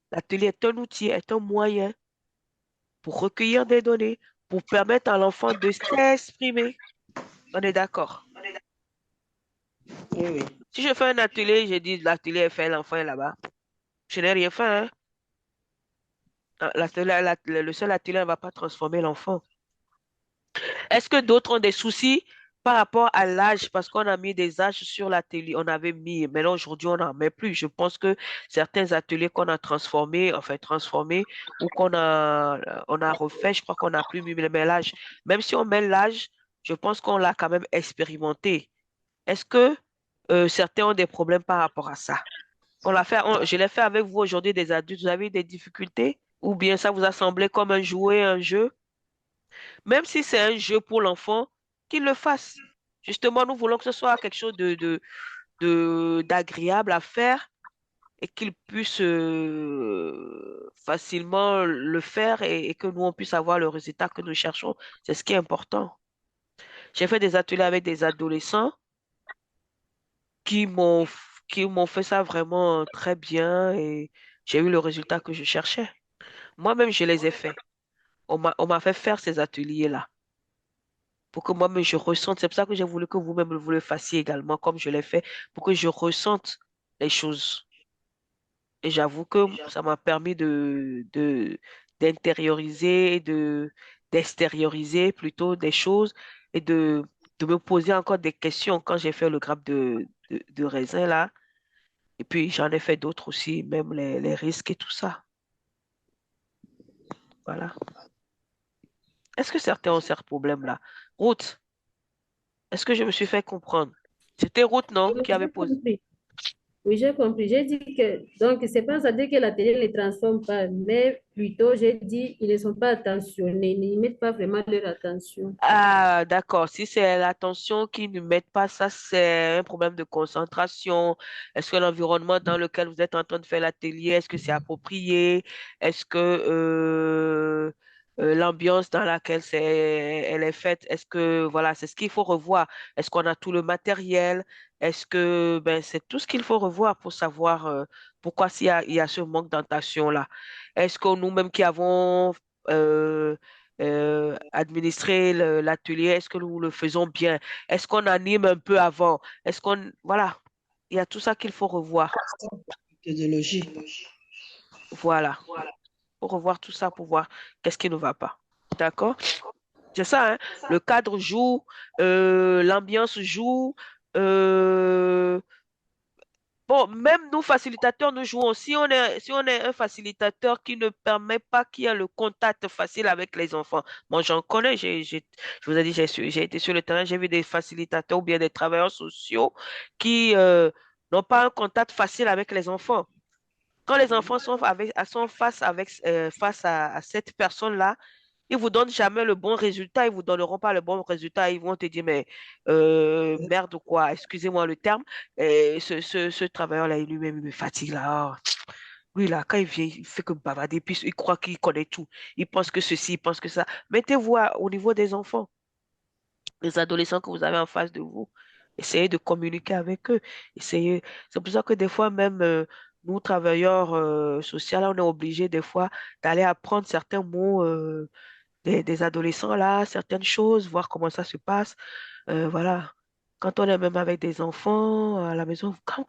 L'atelier est un outil, est un moyen pour recueillir des données, pour permettre à l'enfant de s'exprimer. On est d'accord? Oui, oui. Si je fais un atelier, je dis l'atelier est fait, l'enfant est là-bas. Je n'ai rien fait, hein. Le seul atelier ne va pas transformer l'enfant. Est-ce que d'autres ont des soucis par rapport à l'âge? Parce qu'on a mis des âges sur l'atelier. On avait mis, mais là, aujourd'hui, on n'en met plus. Je pense que certains ateliers qu'on a transformés, ou on a refait, je crois qu'on n'a plus mis l'âge. Même si on met l'âge, je pense qu'on l'a quand même expérimenté. Est-ce que certains ont des problèmes par rapport à ça? Je l'ai fait avec vous aujourd'hui, des adultes. Vous avez eu des difficultés? Ou bien ça vous a semblé comme un jouet, un jeu? Même si c'est un jeu pour l'enfant, qu'il le fasse. Justement, nous voulons que ce soit quelque chose d'agréable à faire et qu'il puisse facilement le faire et que nous, on puisse avoir le résultat que nous cherchons. C'est ce qui est important. J'ai fait des ateliers avec des adolescents qui m'ont qui m'ont fait ça vraiment très bien et j'ai eu le résultat que je cherchais. Moi-même, je les ai faits. On m'a fait faire ces ateliers-là pour que moi-même je ressente. C'est pour ça que j'ai voulu que vous-même vous le fassiez également, comme je l'ai fait, pour que je ressente les choses. Et j'avoue que ça m'a permis d'intérioriser et d'extérioriser plutôt des choses et de me poser encore des questions quand j'ai fait le grappe de raisin là. Et puis j'en ai fait d'autres aussi, même les risques et tout ça. Voilà. Est-ce que certains ont ce problème-là? Ruth, est-ce que je me suis fait comprendre? C'était Ruth, non, Oui, qui avait j'ai posé. compris. Oui, j'ai compris. J'ai dit que, donc, c'est pas ça dire que la télé ne les transforme pas, mais plutôt, j'ai dit, ils ne sont pas attentionnés, ils n'y mettent pas vraiment leur attention. Ah, d'accord. Si c'est l'attention qui ne met pas ça, c'est un problème de concentration. Est-ce que l'environnement dans lequel vous êtes en train de faire l'atelier, est-ce que c'est approprié? Est-ce que l'ambiance dans laquelle elle est faite, est-ce que, voilà, c'est ce qu'il faut revoir. Est-ce qu'on a tout le matériel? Est-ce que, ben, c'est tout ce qu'il faut revoir pour savoir pourquoi il y a ce manque d'attention-là. Est-ce que nous-mêmes qui avons euh, administrer l'atelier, est-ce que nous le faisons bien? Est-ce qu'on anime un peu avant? Voilà, il y a tout ça qu'il faut revoir. Méthodologie. Voilà, faut revoir tout ça pour voir qu'est-ce qui ne va pas. D'accord? C'est ça, hein? Le cadre joue, l'ambiance joue, euh, bon, même nous, facilitateurs, nous jouons. Si on est un facilitateur qui ne permet pas qu'il y ait le contact facile avec les enfants. Moi, j'en connais. Je vous ai dit, j'ai été sur le terrain, j'ai vu des facilitateurs ou bien des travailleurs sociaux qui n'ont pas un contact facile avec les enfants. Quand les enfants sont face à cette personne-là, ils vous donnent jamais le bon résultat, ils vous donneront pas le bon résultat, ils vont te dire, mais merde ou quoi, excusez-moi le terme, et ce travailleur-là, lui-même, il me fatigue là. Oh. Lui, là, quand il vient, il fait que bavarder, puis il croit qu'il connaît tout. Il pense que ceci, il pense que ça. Mettez-vous au niveau des enfants, les adolescents que vous avez en face de vous. Essayez de communiquer avec eux. Essayez. C'est pour ça que des fois, même nous, travailleurs sociaux, là, on est obligés des fois d'aller apprendre certains mots des adolescents là, certaines choses, voir comment ça se passe. Voilà. Quand on est même avec des enfants à la maison, quand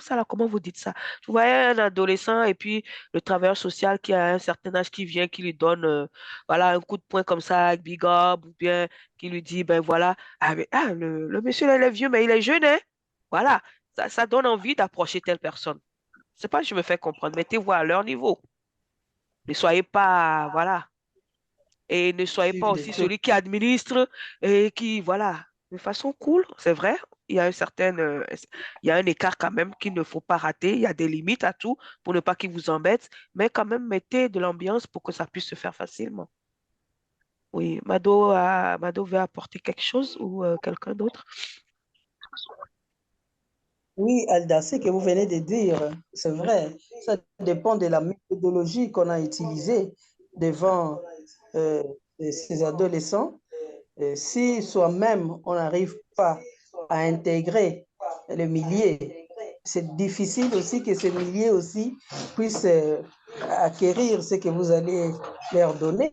ça là, comment vous dites ça? Vous voyez un adolescent et puis le travailleur social qui a un certain âge qui vient, qui lui donne voilà, un coup de poing comme ça, big up, ou bien qui lui dit, ben voilà, le monsieur là, il est vieux, mais il est jeune, hein? Voilà. Ça donne envie d'approcher telle personne. C'est pas que je me fais comprendre, mettez-vous à leur niveau. Ne soyez pas, voilà. Et ne soyez pas Suivre aussi des trucs. celui qui administre et qui, voilà, de façon cool, c'est vrai. Il y a un écart quand même qu'il ne faut pas rater. Il y a des limites à tout pour ne pas qu'il vous embête, mais quand même mettez de l'ambiance pour que ça puisse se faire facilement. Oui, Mado veut apporter quelque chose ou quelqu'un d'autre? Oui, Alda, ce que vous venez de dire, c'est vrai. Ça dépend de la méthodologie qu'on a utilisée devant ces adolescents. Si soi-même, on n'arrive pas à intégrer le milieu, c'est difficile aussi que ce milieu aussi puisse acquérir ce que vous allez leur donner.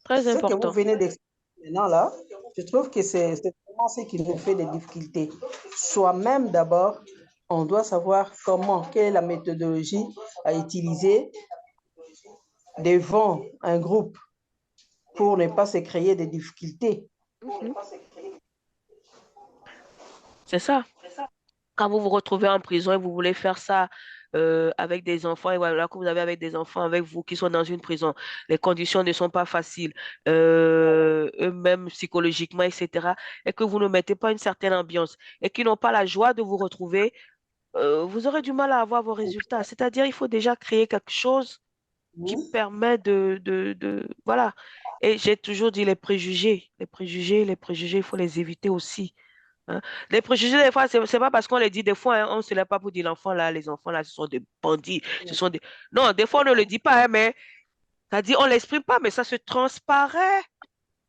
Très Ce que vous important. venez d'expliquer maintenant là, Je trouve que c'est vraiment ce qui nous fait des difficultés. Soi-même, d'abord, on doit savoir comment, quelle est la méthodologie à utiliser devant un groupe pour ne pas se créer des difficultés. Mhm. C'est ça. Quand vous vous retrouvez en prison et vous voulez faire ça avec des enfants, et voilà que vous avez avec des enfants avec vous qui sont dans une prison, les conditions ne sont pas faciles, eux-mêmes psychologiquement, etc., et que vous ne mettez pas une certaine ambiance et qu'ils n'ont pas la joie de vous retrouver, vous aurez du mal à avoir vos résultats. C'est-à-dire, il faut déjà créer quelque chose qui permet voilà. Et j'ai toujours dit les préjugés, il faut les éviter aussi. Hein. Les préjugés, des fois, c'est pas parce qu'on les dit, des fois, hein, on ne se lève pas pour dire l'enfant là, les enfants là, ce sont des bandits, ce sont des... Non, des fois, on ne le dit pas, hein, mais ça dit, on ne l'exprime pas, mais ça se transparaît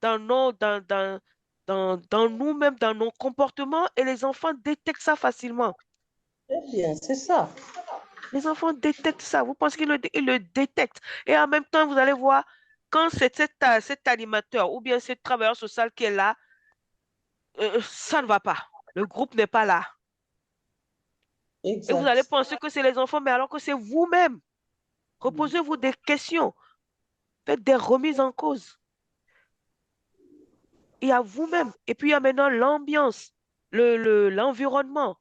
dans dans nous-mêmes, dans nos comportements, et les enfants détectent ça facilement. Très bien, c'est ça. Les enfants détectent ça. Vous pensez qu'ils le détectent. Et en même temps, vous allez voir, quand c'est cet animateur ou bien ce travailleur social qui est là, ça ne va pas. Le groupe n'est pas là. Et vous allez Exact. penser que c'est les enfants, mais alors que c'est vous-même. Reposez-vous des questions. Faites des remises en cause. Il y a vous-même. Et puis, il y a maintenant l'ambiance, l'environnement.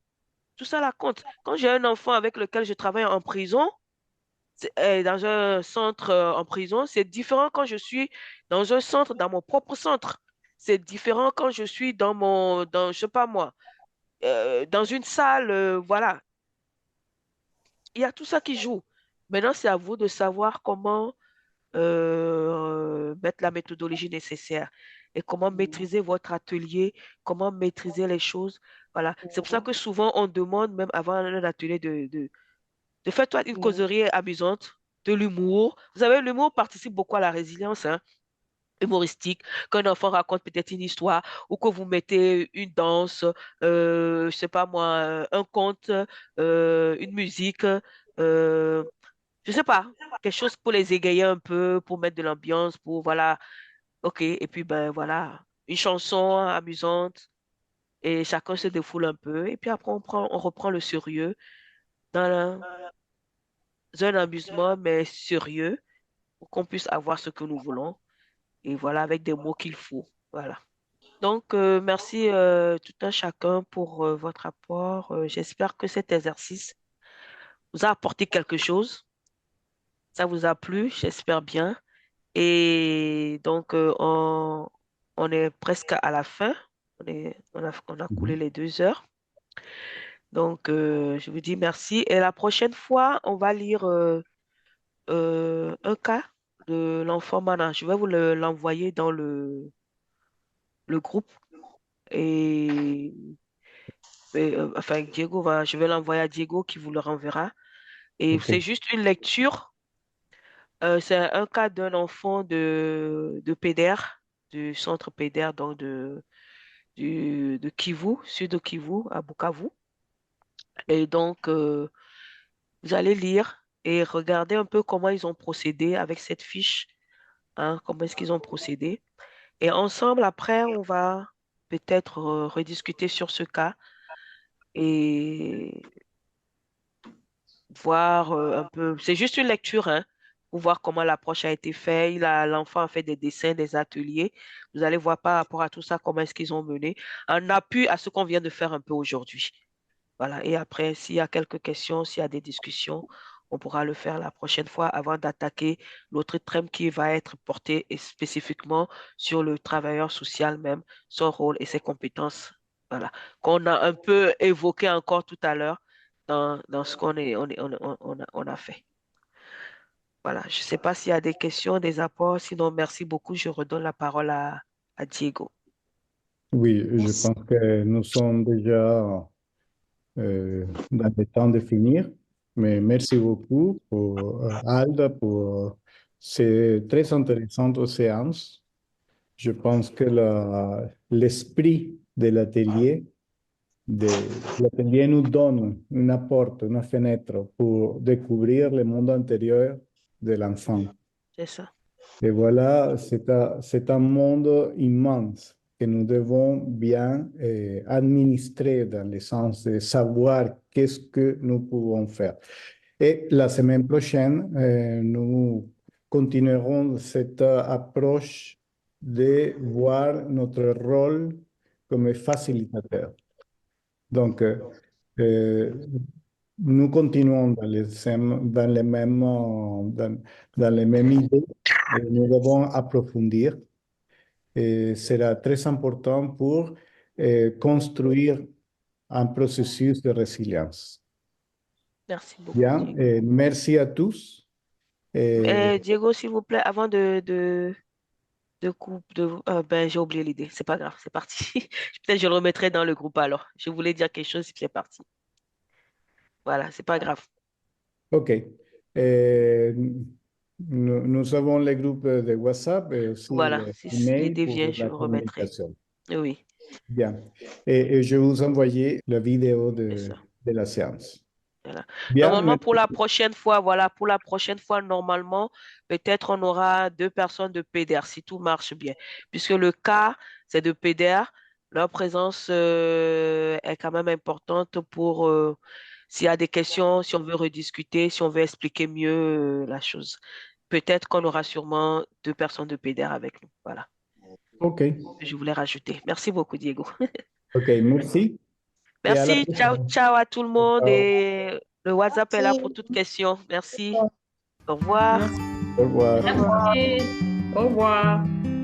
Tout ça là compte. Quand j'ai un enfant avec lequel je travaille en prison, dans un centre en prison, c'est différent quand je suis dans un centre, dans mon propre centre. C'est différent quand je suis je sais pas moi, dans une salle, voilà. Il y a tout ça qui joue. Maintenant, c'est à vous de savoir comment mettre la méthodologie nécessaire et comment maîtriser votre atelier, comment maîtriser les choses. Voilà. C'est pour ça que souvent, on demande, même avant un atelier, de faire toi une causerie amusante, de l'humour. Vous savez, l'humour participe beaucoup à la résilience, hein, humoristique, qu'un enfant raconte peut-être une histoire ou que vous mettez une danse, je sais pas moi, un conte, une musique, je sais pas, quelque chose pour les égayer un peu, pour mettre de l'ambiance, pour voilà, ok, et puis ben voilà, une chanson amusante et chacun se défoule un peu et puis après on reprend le sérieux dans un amusement mais sérieux pour qu'on puisse avoir ce que nous voulons et voilà avec des mots qu'il faut, voilà. Donc merci tout un chacun pour votre apport. J'espère que cet exercice vous a apporté quelque chose. Ça vous a plu, j'espère bien. Et donc, on est presque à la fin. On a coulé Mhm. les 2 heures. Donc, je vous dis merci. Et la prochaine fois, on va lire un cas de l'enfant Mana. Je vais vous l'envoyer dans le groupe. Et, enfin, je vais l'envoyer à Diego qui vous le renverra. Et Ok. c'est juste une lecture. C'est un cas d'un enfant de PEDER, du centre PEDER, donc de Kivu, sud de Kivu, à Bukavu. Et donc, vous allez lire et regarder un peu comment ils ont procédé avec cette fiche, hein, comment est-ce qu'ils ont procédé. Et ensemble, après, on va peut-être rediscuter sur ce cas et voir un peu. C'est juste une lecture, hein, pour voir comment l'approche a été faite. L'enfant a fait des dessins, des ateliers. Vous allez voir par rapport à tout ça comment est-ce qu'ils ont mené, en appui à ce qu'on vient de faire un peu aujourd'hui. Voilà. Et après, s'il y a quelques questions, s'il y a des discussions, on pourra le faire la prochaine fois avant d'attaquer l'autre thème qui va être porté spécifiquement sur le travailleur social même, son rôle et ses compétences. Voilà. Qu'on a un peu évoqué encore tout à l'heure dans ce on a fait. Voilà. Je ne sais pas s'il y a des questions, des apports. Sinon, merci beaucoup. Je redonne la parole à Diego. Oui, je Merci. pense que nous sommes déjà dans le temps de finir. Mais merci beaucoup pour Alda pour ces très intéressantes séances. Je pense que l'esprit de l'atelier nous donne une porte, une fenêtre pour découvrir le monde intérieur de l'enfant. C'est ça. Et voilà, c'est un monde immense que nous devons bien administrer dans le sens de savoir qu'est-ce que nous pouvons faire. Et la semaine prochaine, nous continuerons cette approche de voir notre rôle comme facilitateur. Donc, nous continuons dans les mêmes idées. Nous devons approfondir. Et sera très important pour construire un processus de résilience. Merci beaucoup, Bien, Diego. merci à tous. Diego, s'il vous plaît, avant ben, j'ai oublié l'idée. C'est pas grave, c'est parti. Peut-être je le remettrai dans le groupe alors. Je voulais dire quelque chose, c'est parti. Voilà, c'est pas grave. OK. Nous avons les groupes de WhatsApp et aussi Voilà, si email l'idée pour vient, je la le remettrai. communication. Oui, Bien. Et je vais vous envoyer la vidéo c'est ça. de la séance. Voilà. Bien, Normalement, pour la prochaine fois, normalement, peut-être on aura 2 personnes de PDR si tout marche bien. Puisque le cas, c'est de PDR, leur présence est quand même importante pour s'il y a des questions, si on veut rediscuter, si on veut expliquer mieux la chose. Peut-être qu'on aura sûrement 2 personnes de PDR avec nous. Voilà. OK. Je voulais rajouter. Merci beaucoup, Diego. OK, merci. Et à la Merci, ciao, prochaine. ciao à tout le monde. Ciao. Et le WhatsApp est là pour toutes questions. Merci. Au revoir. Merci. Au revoir. Merci. Au revoir.